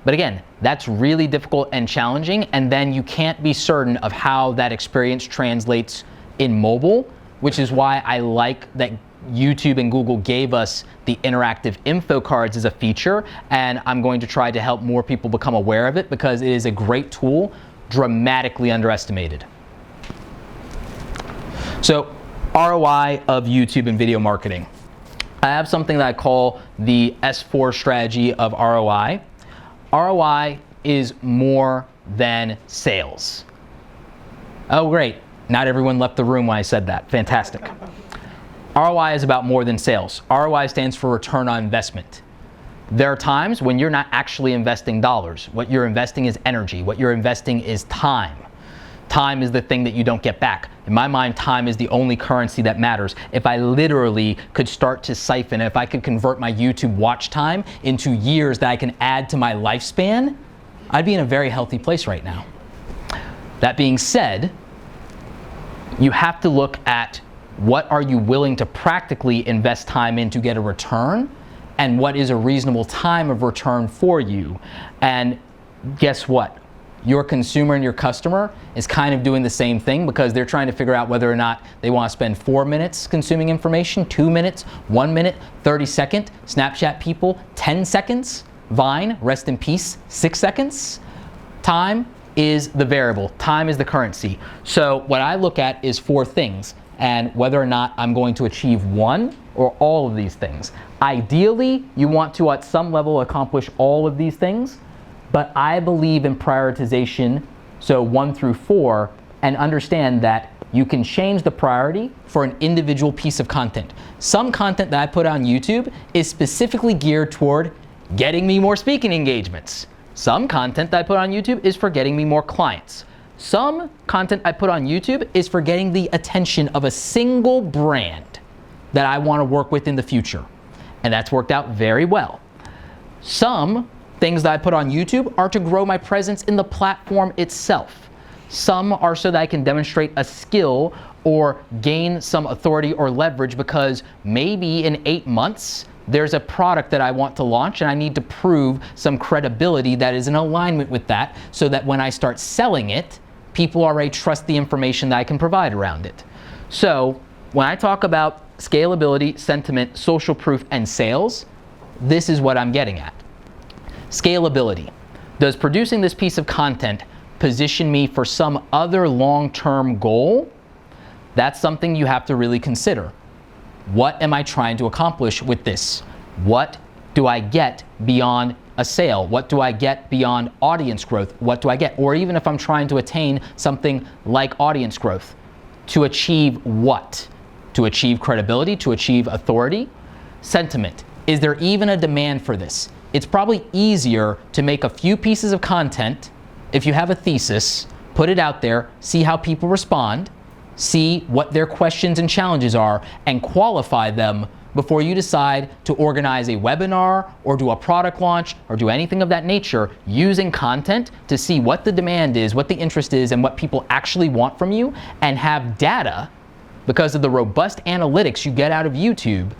But again, that's really difficult and challenging, and then you can't be certain of how that experience translates in mobile, which is why I like that YouTube and Google gave us the interactive info cards as a feature, and I'm going to try to help more people become aware of it because it is a great tool, dramatically underestimated. So, ROI of YouTube and video marketing. I have something that I call the S4 strategy of ROI. ROI is more than sales. Oh, great. Not everyone left the room when I said that. Fantastic. ROI is about more than sales. ROI stands for return on investment. There are times when you're not actually investing dollars. What you're investing is energy. What you're investing is time. Time is the thing that you don't get back. In my mind, time is the only currency that matters. If I literally could start to siphon, if I could convert my YouTube watch time into years that I can add to my lifespan, I'd be in a very healthy place right now. That being said, you have to look at what are you willing to practically invest time in to get a return, and what is a reasonable time of return for you. And guess what? Your consumer and your customer is kind of doing the same thing because they're trying to figure out whether or not they want to spend 4 minutes consuming information, 2 minutes, 1 minute, 30 seconds, Snapchat people, 10 seconds, Vine, rest in peace, 6 seconds. Time is the variable. Time is the currency. So what I look at is 4 things, and whether or not I'm going to achieve one or all of these things. Ideally, you want to at some level accomplish all of these things, but I believe in prioritization, so 1 through 4, and understand that you can change the priority for an individual piece of content. Some content that I put on YouTube is specifically geared toward getting me more speaking engagements. Some content that I put on YouTube is for getting me more clients. Some content I put on YouTube is for getting the attention of a single brand that I want to work with in the future. And that's worked out very well. Some things that I put on YouTube are to grow my presence in the platform itself. Some are so that I can demonstrate a skill or gain some authority or leverage because maybe in 8 months, there's a product that I want to launch and I need to prove some credibility that is in alignment with that so that when I start selling it, people already trust the information that I can provide around it. So when I talk about scalability, sentiment, social proof, and sales, this is what I'm getting at. Scalability. Does producing this piece of content position me for some other long-term goal? That's something you have to really consider. What am I trying to accomplish with this? What do I get beyond a sale? What do I get beyond audience growth? What do I get? Or even if I'm trying to attain something like audience growth, to achieve what? To achieve credibility, to achieve authority? Sentiment. Is there even a demand for this? It's probably easier to make a few pieces of content if you have a thesis, put it out there, see how people respond, see what their questions and challenges are, and qualify them before you decide to organize a webinar or do a product launch or do anything of that nature using content to see what the demand is, what the interest is, and what people actually want from you, and have data because of the robust analytics you get out of YouTube.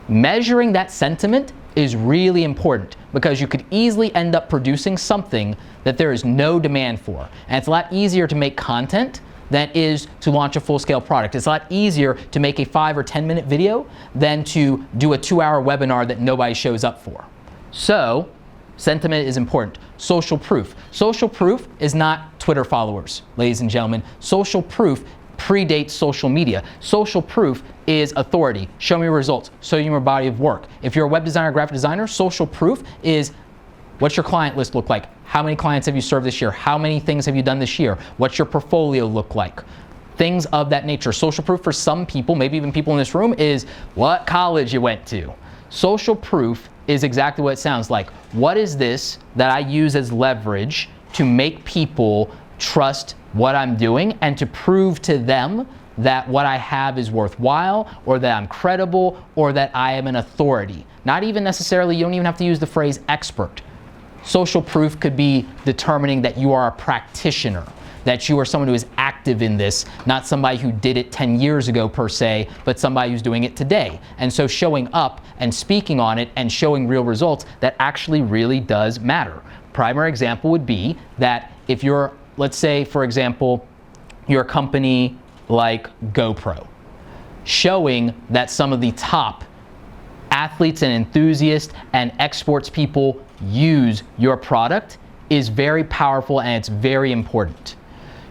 Measuring that sentiment is really important because you could easily end up producing something that there is no demand for. And it's a lot easier to make content than it is to launch a full-scale product. It's a lot easier to make a 5 or 10-minute video than to do a 2-hour webinar that nobody shows up for. So, sentiment is important. Social proof. Social proof is not Twitter followers, ladies and gentlemen. Social proof predates social media. Social proof is authority. Show me your results. Show me your body of work. If you're a web designer, graphic designer, social proof is what's your client list look like? How many clients have you served this year? How many things have you done this year? What's your portfolio look like? Things of that nature. Social proof for some people, maybe even people in this room, is what college you went to. Social proof is exactly what it sounds like. What is this that I use as leverage to make people trust what I'm doing and to prove to them that what I have is worthwhile, or that I'm credible, or that I am an authority? Not even necessarily, you don't even have to use the phrase expert. Social proof could be determining that you are a practitioner, that you are someone who is active in this, not somebody who did it 10 years ago per se, but somebody who's doing it today. And so showing up and speaking on it and showing real results, that actually really does matter. Primary example would be that if you're, let's say, for example, you're a company like GoPro, showing that some of the top athletes and enthusiasts and exports people use your product is very powerful, and it's very important.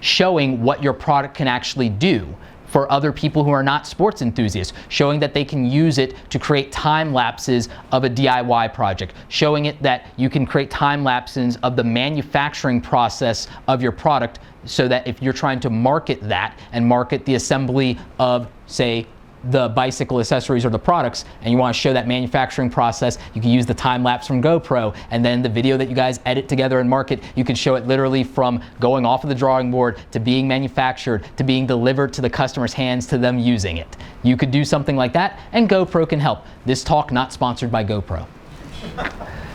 Showing what your product can actually do for other people who are not sports enthusiasts, showing that they can use it to create time lapses of a DIY project, showing it that you can create time lapses of the manufacturing process of your product, so that if you're trying to market that and market the assembly of, say, the bicycle accessories or the products, and you want to show that manufacturing process, you can use the time lapse from GoPro, and then the video that you guys edit together and market, you can show it literally from going off of the drawing board to being manufactured to being delivered to the customer's hands to them using it. You could do something like that, and GoPro can help. This talk not sponsored by GoPro.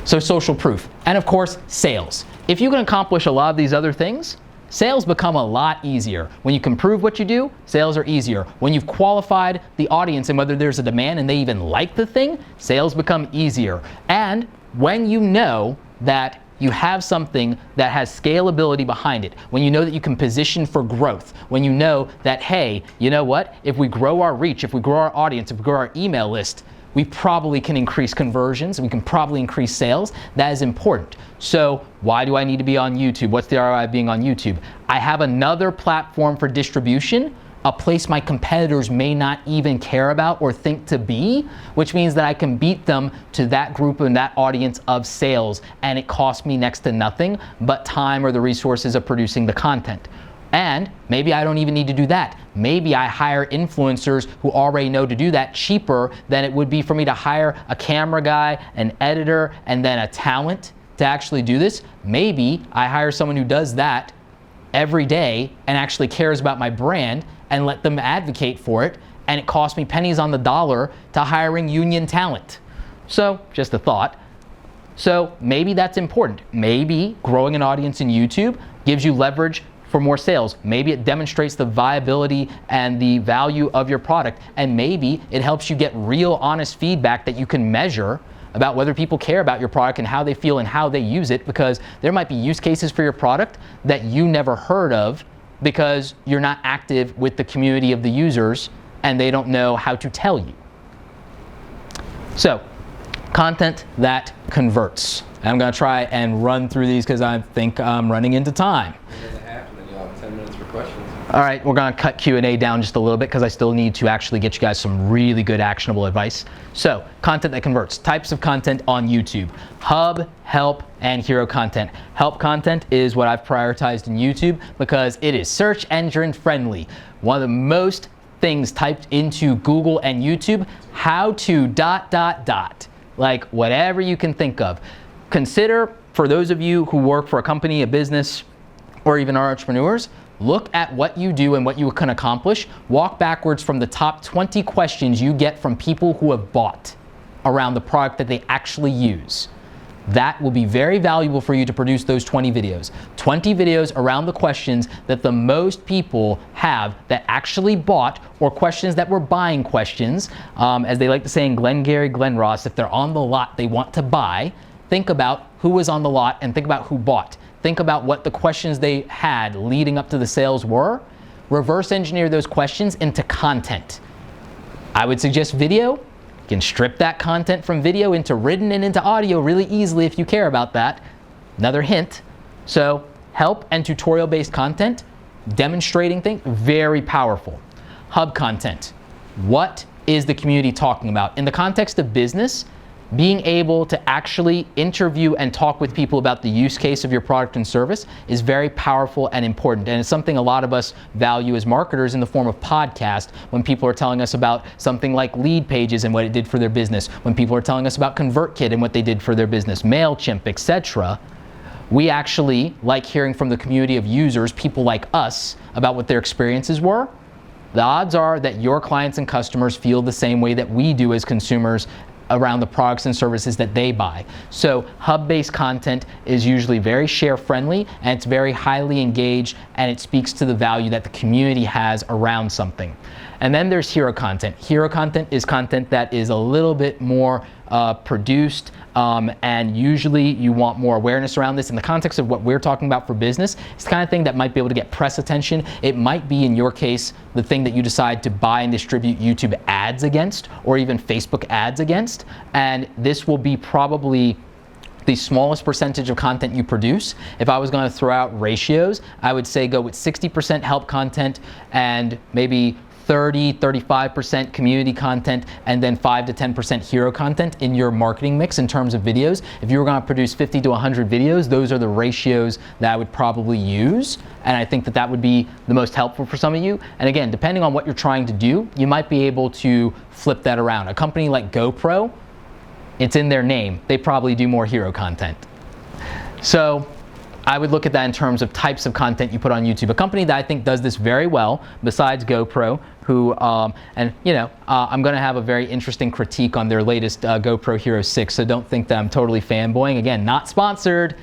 So social proof. And of course, sales. If you can accomplish a lot of these other things, sales become a lot easier. When you can prove what you do, sales are easier. When you've qualified the audience and whether there's a demand and they even like the thing, sales become easier. And when you know that you have something that has scalability behind it, when you know that you can position for growth, when you know that, hey, you know what? If we grow our reach, if we grow our audience, if we grow our email list, we probably can increase conversions, we can probably increase sales. That is important. So why do I need to be on YouTube? What's the ROI of being on YouTube? I have another platform for distribution, a place my competitors may not even care about or think to be, which means that I can beat them to that group and that audience of sales, and it costs me next to nothing but time or the resources of producing the content. And maybe I don't even need to do that. Maybe I hire influencers who already know to do that cheaper than it would be for me to hire a camera guy, an editor, and then a talent to actually do this. Maybe I hire someone who does that every day and actually cares about my brand and let them advocate for it, and it costs me pennies on the dollar to hiring union talent. So, just a thought. So maybe that's important. Maybe growing an audience in YouTube gives you leverage for more sales. Maybe it demonstrates the viability and the value of your product, and maybe it helps you get real, honest feedback that you can measure about whether people care about your product and how they feel and how they use it, because there might be use cases for your product that you never heard of because you're not active with the community of the users and they don't know how to tell you. So, content that converts. I'm going to try and run through these because I think I'm running into time. You'll have 10 minutes for questions. All right, we're going to cut Q&A down just a little bit because I still need to actually get you guys some really good actionable advice. So, content that converts. Types of content on YouTube. Hub, help, and hero content. Help content is what I've prioritized in YouTube because it is search engine friendly. One of the most things typed into Google and YouTube, how to ... Like whatever you can think of. Consider, for those of you who work for a company, a business, or even are entrepreneurs, look at what you do and what you can accomplish. Walk backwards from the top 20 questions you get from people who have bought around the product that they actually use. That will be very valuable for you to produce those 20 videos. 20 videos around the questions that the most people have that actually bought, or questions that were buying questions. As they like to say in Glengarry Glen Ross, if they're on the lot they want to buy, think about who was on the lot and think about who bought. Think about what the questions they had leading up to the sales were. reverse engineer those questions into content. I would suggest video. You can strip that content from video into written and into audio really easily if you care about that. Another hint. So help and tutorial-based content, demonstrating things, very powerful. Hub content. What is the community talking about? In the context of business, being able to actually interview and talk with people about the use case of your product and service is very powerful and important. And it's something a lot of us value as marketers in the form of podcast, when people are telling us about something like Lead Pages and what it did for their business, when people are telling us about ConvertKit and what they did for their business, MailChimp, etc. We actually like hearing from the community of users, people like us, about what their experiences were. The odds are that your clients and customers feel the same way that we do as consumers around the products and services that they buy. So hub-based content is usually very share-friendly, and it's very highly engaged, and it speaks to the value that the community has around something. And then there's hero content. Hero content is content that is a little bit more produced, and usually you want more awareness around this. In the context of what we're talking about for business, it's the kind of thing that might be able to get press attention. It might be, in your case, the thing that you decide to buy and distribute YouTube ads against, or even Facebook ads against. And this will be probably the smallest percentage of content you produce. If I was going to throw out ratios, I would say go with 60% help content and maybe 30-35% community content, and then 5 to 10% hero content in your marketing mix in terms of videos. If you were going to produce 50 to 100 videos, those are the ratios that I would probably use, and I think that that would be the most helpful for some of you. And again, depending on what you're trying to do, you might be able to flip that around. A company like GoPro, it's in their name. They probably do more hero content. So I would look at that in terms of types of content you put on YouTube. A company that I think does this very well, besides GoPro, who, I'm going to have a very interesting critique on their latest GoPro Hero 6, so don't think that I'm totally fanboying. Again, not sponsored,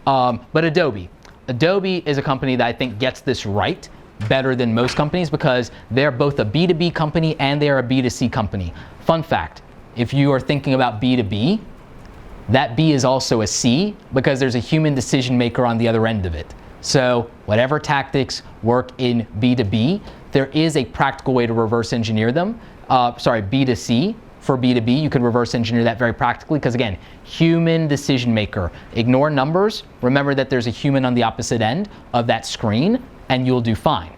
but Adobe. Adobe is a company that I think gets this right better than most companies, because they're both a B2B company and they're a B2C company. Fun fact, if you are thinking about B2B, that B is also a C, because there's a human decision maker on the other end of it. So whatever tactics work in B2B, there is a practical way to reverse engineer them. B2C for B2B, you could reverse engineer that very practically, because again, human decision maker. Ignore numbers, remember that there's a human on the opposite end of that screen, and you'll do fine.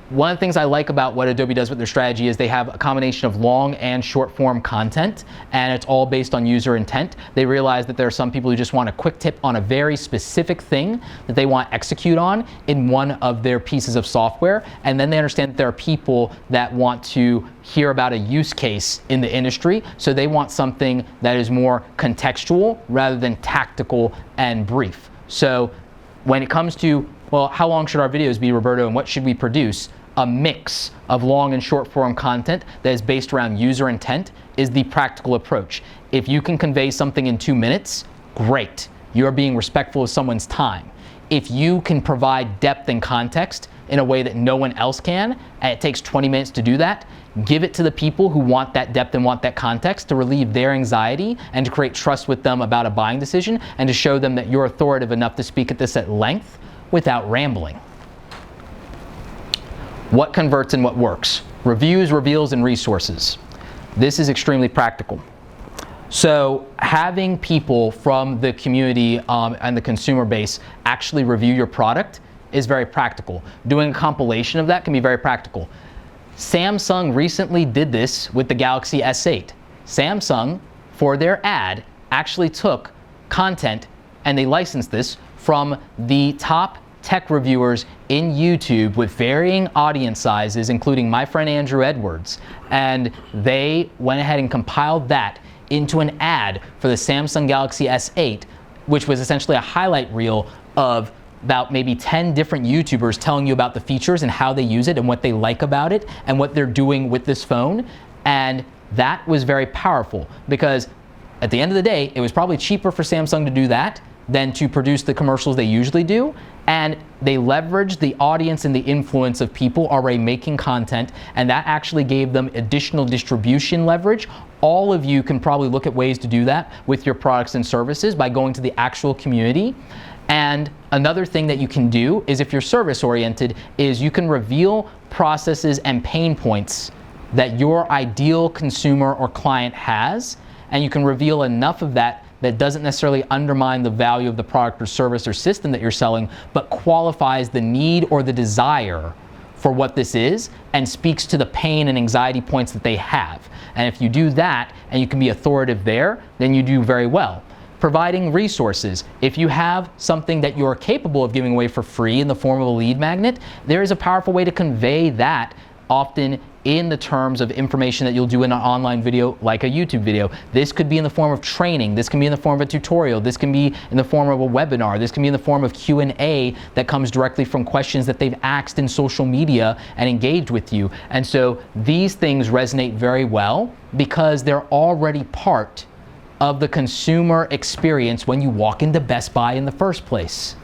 One of the things I like about what Adobe does with their strategy is they have a combination of long and short form content, and it's all based on user intent. They realize that there are some people who just want a quick tip on a very specific thing that they want to execute on in one of their pieces of software, and then they understand that there are people that want to hear about a use case in the industry, so they want something that is more contextual rather than tactical and brief. So when it comes to, well, how long should our videos be, Roberto, and what should we produce? A mix of long and short form content that is based around user intent is the practical approach. If you can convey something in 2 minutes, great. You're being respectful of someone's time. If you can provide depth and context in a way that no one else can, and it takes 20 minutes to do that, give it to the people who want that depth and want that context to relieve their anxiety and to create trust with them about a buying decision, and to show them that you're authoritative enough to speak at this at length without rambling. What converts and what works? Reviews, reveals, and resources. This is extremely practical. So having people from the community and the consumer base actually review your product is very practical. Doing a compilation of that can be very practical. Samsung recently did this with the Galaxy S8. Samsung, for their ad, actually took content and they licensed this from the top tech reviewers in YouTube with varying audience sizes, including my friend Andrew Edwards, and they went ahead and compiled that into an ad for the Samsung Galaxy S8, which was essentially a highlight reel of about maybe 10 different YouTubers telling you about the features and how they use it and what they like about it and what they're doing with this phone. And that was very powerful, because at the end of the day, it was probably cheaper for Samsung to do that than to produce the commercials they usually do, and they leveraged the audience and the influence of people already making content, and that actually gave them additional distribution leverage. All of you can probably look at ways to do that with your products and services by going to the actual community And another thing that you can do is, if you're service oriented, is you can reveal processes and pain points that your ideal consumer or client has, and you can reveal enough of that that doesn't necessarily undermine the value of the product or service or system that you're selling, but qualifies the need or the desire for what this is and speaks to the pain and anxiety points that they have. And if you do that and you can be authoritative there, then you do very well. Providing resources. If you have something that you're capable of giving away for free in the form of a lead magnet, there is a powerful way to convey that, often in the terms of information that you'll do in an online video like a YouTube video. This could be in the form of training, this can be in the form of a tutorial, this can be in the form of a webinar, this can be in the form of Q&A that comes directly from questions that they've asked in social media and engaged with you. And so these things resonate very well because they're already part of the consumer experience when you walk into Best Buy in the first place.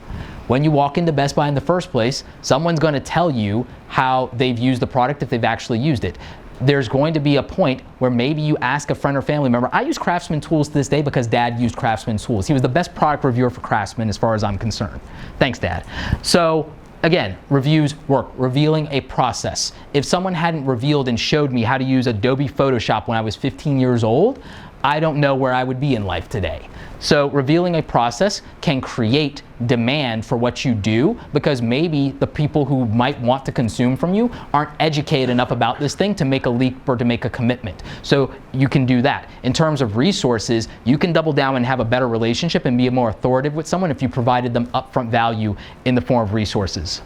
When you walk into Best Buy in the first place, someone's going to tell you how they've used the product if they've actually used it. There's going to be a point where maybe you ask a friend or family member, I use Craftsman tools to this day because Dad used Craftsman tools. He was the best product reviewer for Craftsman as far as I'm concerned. Thanks, Dad. So again, reviews work, revealing a process. If someone hadn't revealed and showed me how to use Adobe Photoshop when I was 15 years old, I don't know where I would be in life today. So revealing a process can create demand for what you do, because maybe the people who might want to consume from you aren't educated enough about this thing to make a leap or to make a commitment. So you can do that. In terms of resources, you can double down and have a better relationship and be more authoritative with someone if you provided them upfront value in the form of resources.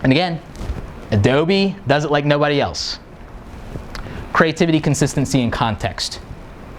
And again, Adobe does it like nobody else. Creativity, consistency, and context.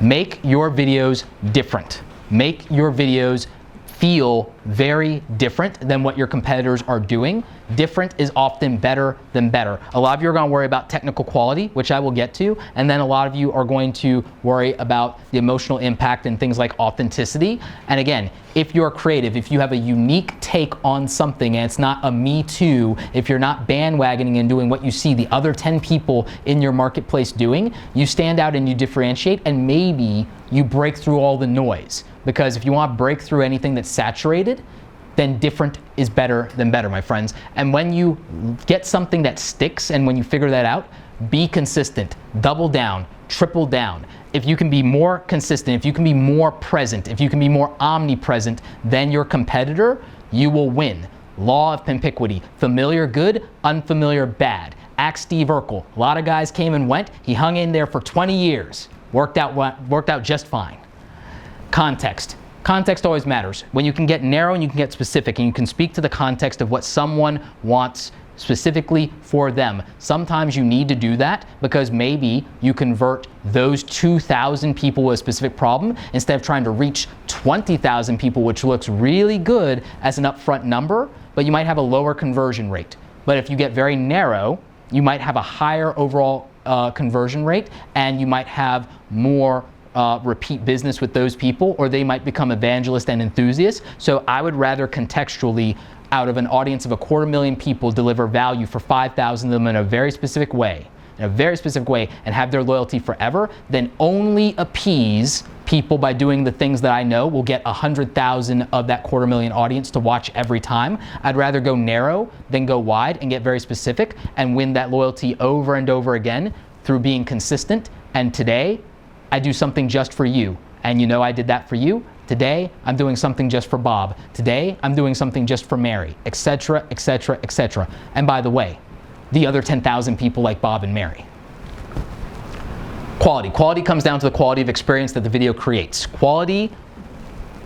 Make your videos different. Make your videos feel very different than what your competitors are doing. Different is often better than better. A lot of you are going to worry about technical quality, which I will get to, and then a lot of you are going to worry about the emotional impact and things like authenticity. And again, if you're creative, if you have a unique take on something and it's not a me too, if you're not bandwagoning and doing what you see the other 10 people in your marketplace doing, you stand out and you differentiate, and maybe you break through all the noise. Because if you want to break through anything that's saturated, then different is better than better, my friends. And when you get something that sticks and when you figure that out, be consistent, double down, triple down. If you can be more consistent, if you can be more present, if you can be more omnipresent than your competitor, you will win. Law of Pimpiquity, familiar good, unfamiliar bad. Ask Steve Urkel. A lot of guys came and went. He hung in there for 20 years. Worked out just fine. Context. Context always matters. When you can get narrow and you can get specific and you can speak to the context of what someone wants specifically for them. Sometimes you need to do that because maybe you convert those 2,000 people with a specific problem instead of trying to reach 20,000 people, which looks really good as an upfront number, but you might have a lower conversion rate. But if you get very narrow, you might have a higher overall conversion rate, and you might have more repeat business with those people, or they might become evangelists and enthusiasts. So I would rather contextually, out of an audience of 250,000 people, deliver value for 5,000 of them in a very specific way, and have their loyalty forever, than only appease people by doing the things that I know will get 100,000 of that 250,000 audience to watch every time. I'd rather go narrow than go wide and get very specific and win that loyalty over and over again through being consistent. And today, I do something just for you. And you know I did that for you. Today, I'm doing something just for Bob. Today, I'm doing something just for Mary, etc., etc., etc. And by the way, the other 10,000 people like Bob and Mary. Quality. Quality comes down to the quality of experience that the video creates. Quality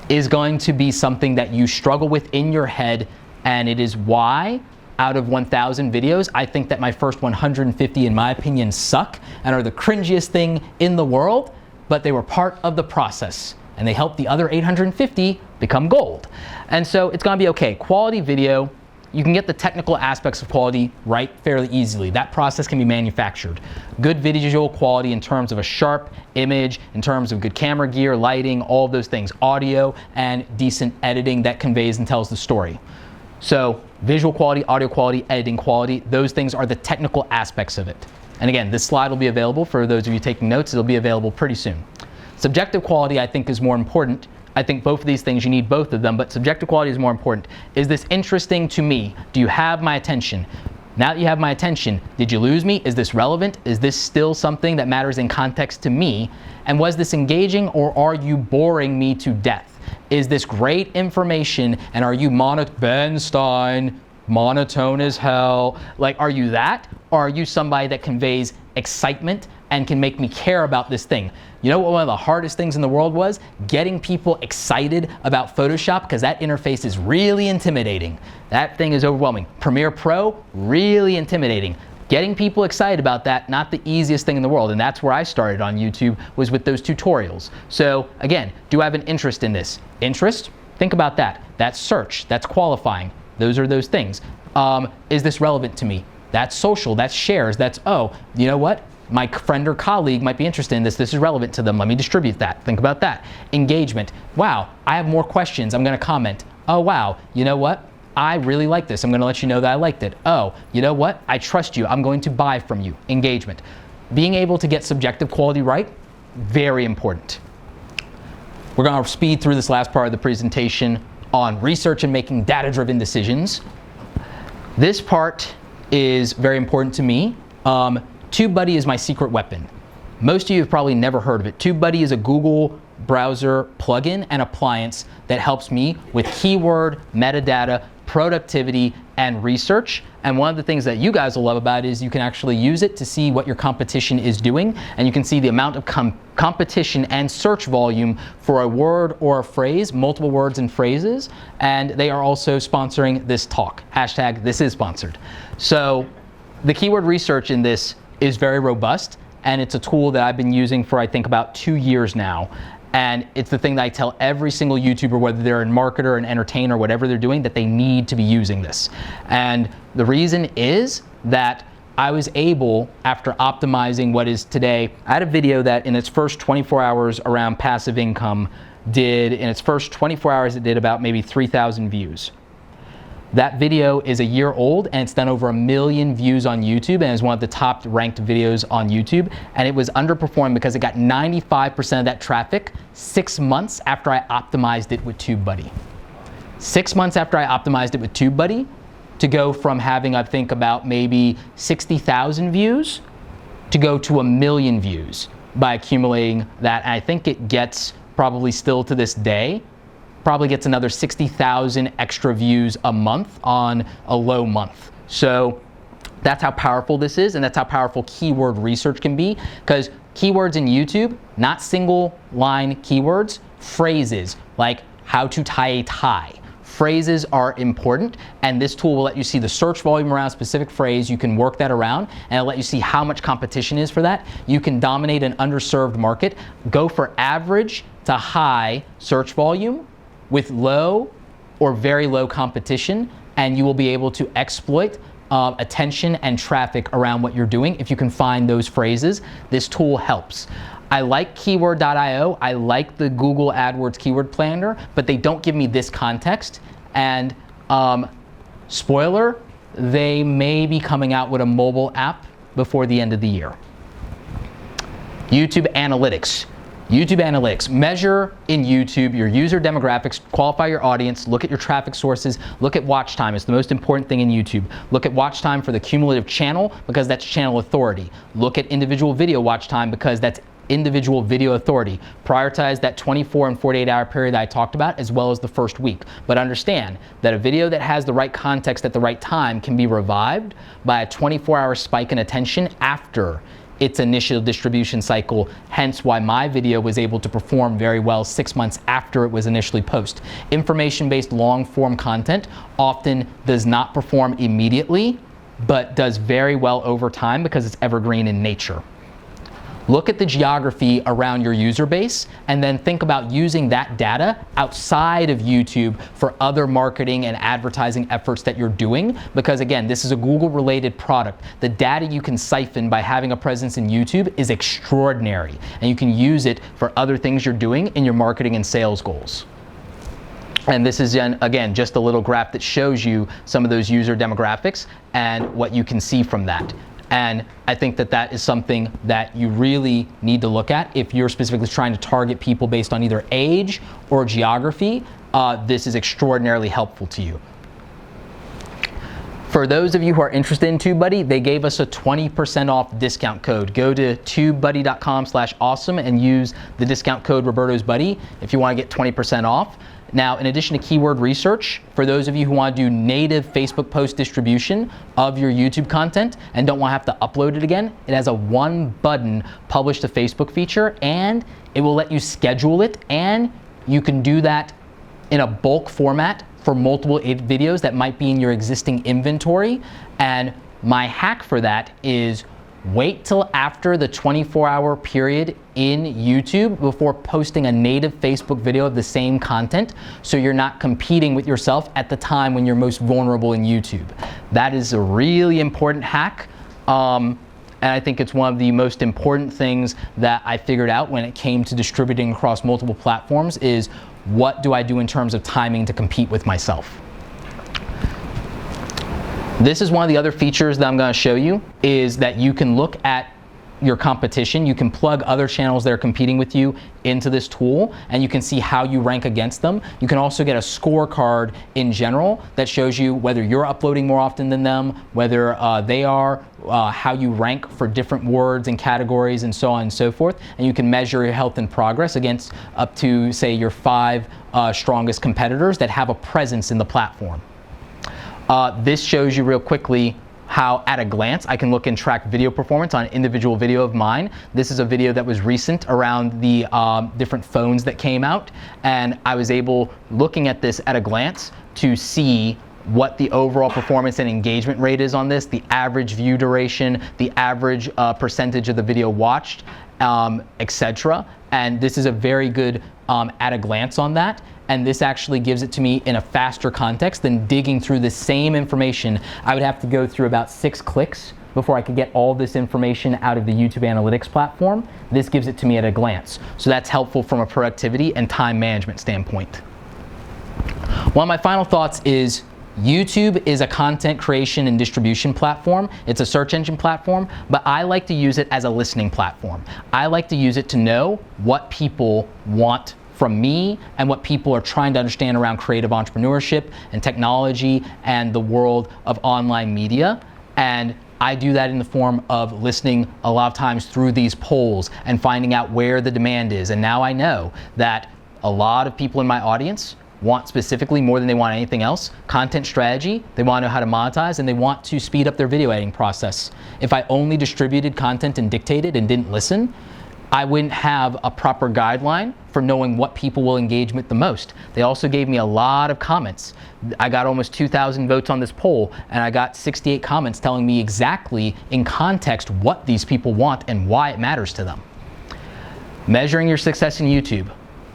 is going to be something that you struggle with in your head, and it is why out of 1,000 videos, I think that my first 150, in my opinion, suck and are the cringiest thing in the world, but they were part of the process, and they helped the other 850 become gold. And so it's gonna be okay. Quality video, you can get the technical aspects of quality right fairly easily. That process can be manufactured. Good visual quality in terms of a sharp image, in terms of good camera gear, lighting, all of those things, audio, and decent editing that conveys and tells the story. So visual quality, audio quality, editing quality, those things are the technical aspects of it. And again, this slide will be available for those of you taking notes. It'll be available pretty soon. Subjective quality, I think, is more important. I think both of these things, you need both of them, but subjective quality is more important. Is this interesting to me? Do you have my attention? Now that you have my attention, did you lose me? Is this relevant? Is this still something that matters in context to me? And was this engaging, or are you boring me to death? Is this great information, and are you Ben Stein, monotone as hell? Like, are you that? Or are you somebody that conveys excitement and can make me care about this thing? You know what one of the hardest things in the world was? Getting people excited about Photoshop, because that interface is really intimidating. That thing is overwhelming. Premiere Pro, really intimidating. Getting people excited about that, not the easiest thing in the world. And that's where I started on YouTube, was with those tutorials. So again, do I have an interest in this? Interest? Think about that. That's search, that's qualifying. Those are those things. Is this relevant to me? That's social, that's shares, that's, oh, you know what? My friend or colleague might be interested in this. This is relevant to them. Let me distribute that. Think about that. Engagement. Wow, I have more questions. I'm going to comment. Oh, wow, you know what? I really like this. I'm going to let you know that I liked it. Oh, you know what? I trust you. I'm going to buy from you. Engagement. Being able to get subjective quality right, very important. We're going to speed through this last part of the presentation on research and making data-driven decisions. This part is very important to me. TubeBuddy is my secret weapon. Most of you have probably never heard of it. TubeBuddy is a Google browser plugin and appliance that helps me with keyword, metadata, productivity, and research. And one of the things that you guys will love about it is you can actually use it to see what your competition is doing, and you can see the amount of competition and search volume for a word or a phrase, multiple words and phrases. And they are also sponsoring this talk. Hashtag this is sponsored. So the keyword research in this is very robust, and it's a tool that I've been using for, I think, about 2 years now. And it's the thing that I tell every single YouTuber, whether they're a marketer, an entertainer, whatever they're doing, that they need to be using this. And the reason is that I was able, after optimizing what is today, I had a video that in its first 24 hours around passive income in its first 24 hours, it did about maybe 3,000 views. That video is a year old, and it's done over 1 million views on YouTube, and is one of the top ranked videos on YouTube. And it was underperformed because it got 95% of that traffic 6 months after I optimized it with TubeBuddy. 6 months after I optimized it with TubeBuddy, to go from having, I think, about maybe 60,000 views to go to 1 million views by accumulating that. And I think it gets, probably still to this day, probably gets another 60,000 extra views a month on a low month. So that's how powerful this is, and that's how powerful keyword research can be, because keywords in YouTube, not single line keywords, phrases like how to tie a tie. Phrases are important, and this tool will let you see the search volume around a specific phrase. You can work that around, and it'll let you see how much competition is for that. You can dominate an underserved market, go for average to high search volume with low or very low competition, and you will be able to exploit attention and traffic around what you're doing if you can find those phrases. This tool helps. I like keyword.io, I like the Google AdWords keyword planner, but they don't give me this context. And spoiler, they may be coming out with a mobile app before the end of the year. YouTube Analytics. YouTube Analytics. Measure in YouTube your user demographics, qualify your audience, look at your traffic sources, look at watch time. It's the most important thing in YouTube. Look at watch time for the cumulative channel, because that's channel authority. Look at individual video watch time, because that's individual video authority. Prioritize that 24 and 48 hour period that I talked about, as well as the first week. But understand that a video that has the right context at the right time can be revived by a 24-hour spike in attention after its initial distribution cycle, hence why my video was able to perform very well 6 months after it was initially posted. Information-based long-form content often does not perform immediately, but does very well over time because it's evergreen in nature. Look at the geography around your user base, and then think about using that data outside of YouTube for other marketing and advertising efforts that you're doing, because again, this is a Google-related product. The data you can siphon by having a presence in YouTube is extraordinary, and you can use it for other things you're doing in your marketing and sales goals. And this is, again, just a little graph that shows you some of those user demographics and what you can see from that. And I think that that is something that you really need to look at if you're specifically trying to target people based on either age or geography. This is extraordinarily helpful to you. For those of you who are interested in TubeBuddy, they gave us a 20% off discount code. Go to tubebuddy.com/awesome and use the discount code Roberto's Buddy if you want to get 20% off. Now, in addition to keyword research, for those of you who want to do native Facebook post distribution of your YouTube content and don't want to have to upload it again, it has a one button publish to Facebook feature, and it will let you schedule it, and you can do that in a bulk format for multiple videos that might be in your existing inventory. And my hack for that is wait till after the 24-hour period in YouTube before posting a native Facebook video of the same content, so you're not competing with yourself at the time when you're most vulnerable in YouTube. That is a really important hack. And I think it's one of the most important things that I figured out when it came to distributing across multiple platforms is, what do I do in terms of timing to compete with myself? This is one of the other features that I'm going to show you, is that you can look at your competition. You can plug other channels that are competing with you into this tool, and you can see how you rank against them. You can also get a scorecard in general that shows you whether you're uploading more often than them, whether they are, how you rank for different words and categories, and so on and so forth. And you can measure your health and progress against up to, say, your 5 strongest competitors that have a presence in the platform. This shows you real quickly how, at a glance, I can look and track video performance on an individual video of mine. This is a video that was recent around the different phones that came out, and I was able, looking at this at a glance, to see what the overall performance and engagement rate is on this, the average view duration, the average percentage of the video watched, etc. And this is a very good at a glance on that. And this actually gives it to me in a faster context than digging through the same information. I would have to go through about 6 clicks before I could get all this information out of the YouTube Analytics platform. This gives it to me at a glance. So that's helpful from a productivity and time management standpoint. One of my final thoughts is, YouTube is a content creation and distribution platform. It's a search engine platform, but I like to use it as a listening platform. I like to use it to know what people want from me and what people are trying to understand around creative entrepreneurship and technology and the world of online media. And I do that in the form of listening a lot of times through these polls and finding out where the demand is. And now I know that a lot of people in my audience want, specifically more than they want anything else, content strategy. They want to know how to monetize, and they want to speed up their video editing process. If I only distributed content and dictated and didn't listen, I wouldn't have a proper guideline for knowing what people will engage with the most. They also gave me a lot of comments. I got almost 2,000 votes on this poll, and I got 68 comments telling me exactly in context what these people want and why it matters to them. Measuring your success in YouTube.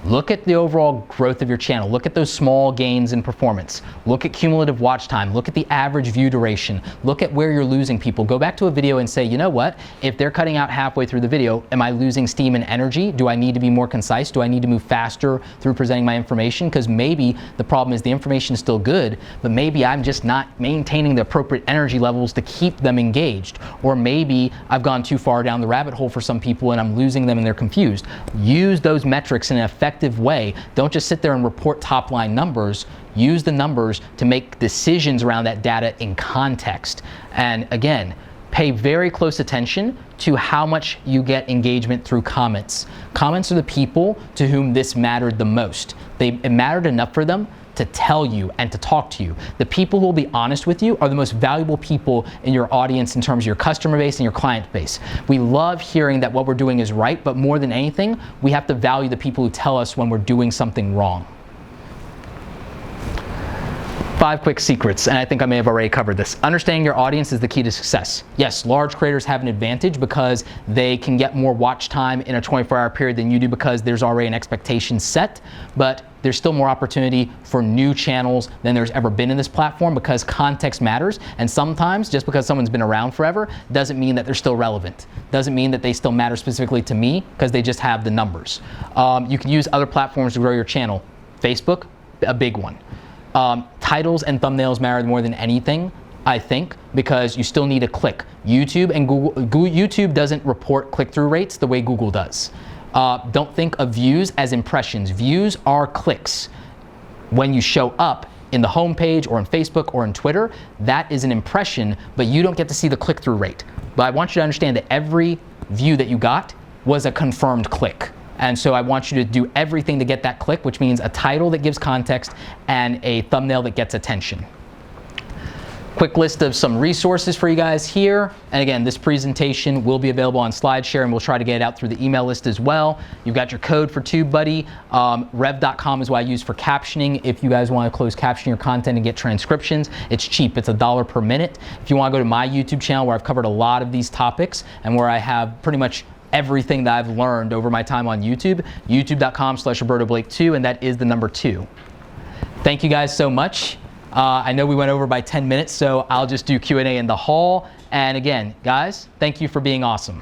Look at the overall growth of your channel. Look at those small gains in performance. Look at cumulative watch time. Look at the average view duration. Look at where you're losing people. Go back to a video and say, you know what? If they're cutting out halfway through the video, am I losing steam and energy? Do I need to be more concise? Do I need to move faster through presenting my information? Because maybe the problem is the information is still good, but maybe I'm just not maintaining the appropriate energy levels to keep them engaged. Or maybe I've gone too far down the rabbit hole for some people and I'm losing them and they're confused. Use those metrics in an effective way. Don't just sit there and report top line numbers. Use the numbers to make decisions around that data in context. And again, pay very close attention to how much you get engagement through comments. Comments are the people to whom this mattered the most. It mattered enough for them to tell you and to talk to you. The people who will be honest with you are the most valuable people in your audience in terms of your customer base and your client base. We love hearing that what we're doing is right, but more than anything, we have to value the people who tell us when we're doing something wrong. 5 quick secrets, and I think I may have already covered this. Understanding your audience is the key to success. Yes, large creators have an advantage because they can get more watch time in a 24-hour period than you do because there's already an expectation set, but there's still more opportunity for new channels than there's ever been in this platform because context matters, and sometimes just because someone's been around forever doesn't mean that they're still relevant. Doesn't mean that they still matter specifically to me because they just have the numbers. You can use other platforms to grow your channel. Facebook, a big one. Titles and thumbnails matter more than anything. I think, because you still need a click. YouTube and YouTube doesn't report click-through rates the way Google does. Don't think of views as impressions. Views are clicks. When you show up in the homepage or on Facebook or on Twitter, that is an impression, but you don't get to see the click-through rate. But I want you to understand that every view that you got was a confirmed click. And so I want you to do everything to get that click, which means a title that gives context and a thumbnail that gets attention. Quick list of some resources for you guys here. And again, this presentation will be available on SlideShare, and we'll try to get it out through the email list as well. You've got your code for TubeBuddy. Rev.com is what I use for captioning. If you guys want to close caption your content and get transcriptions, it's cheap. It's $1 per minute. If you want to go to my YouTube channel, where I've covered a lot of these topics and where I have pretty much everything that I've learned over my time on YouTube, youtube.com/RobertoBlake2, and that is the number 2. Thank you guys so much. I know we went over by 10 minutes, so I'll just do Q&A in the hall. And again, guys, thank you for being awesome.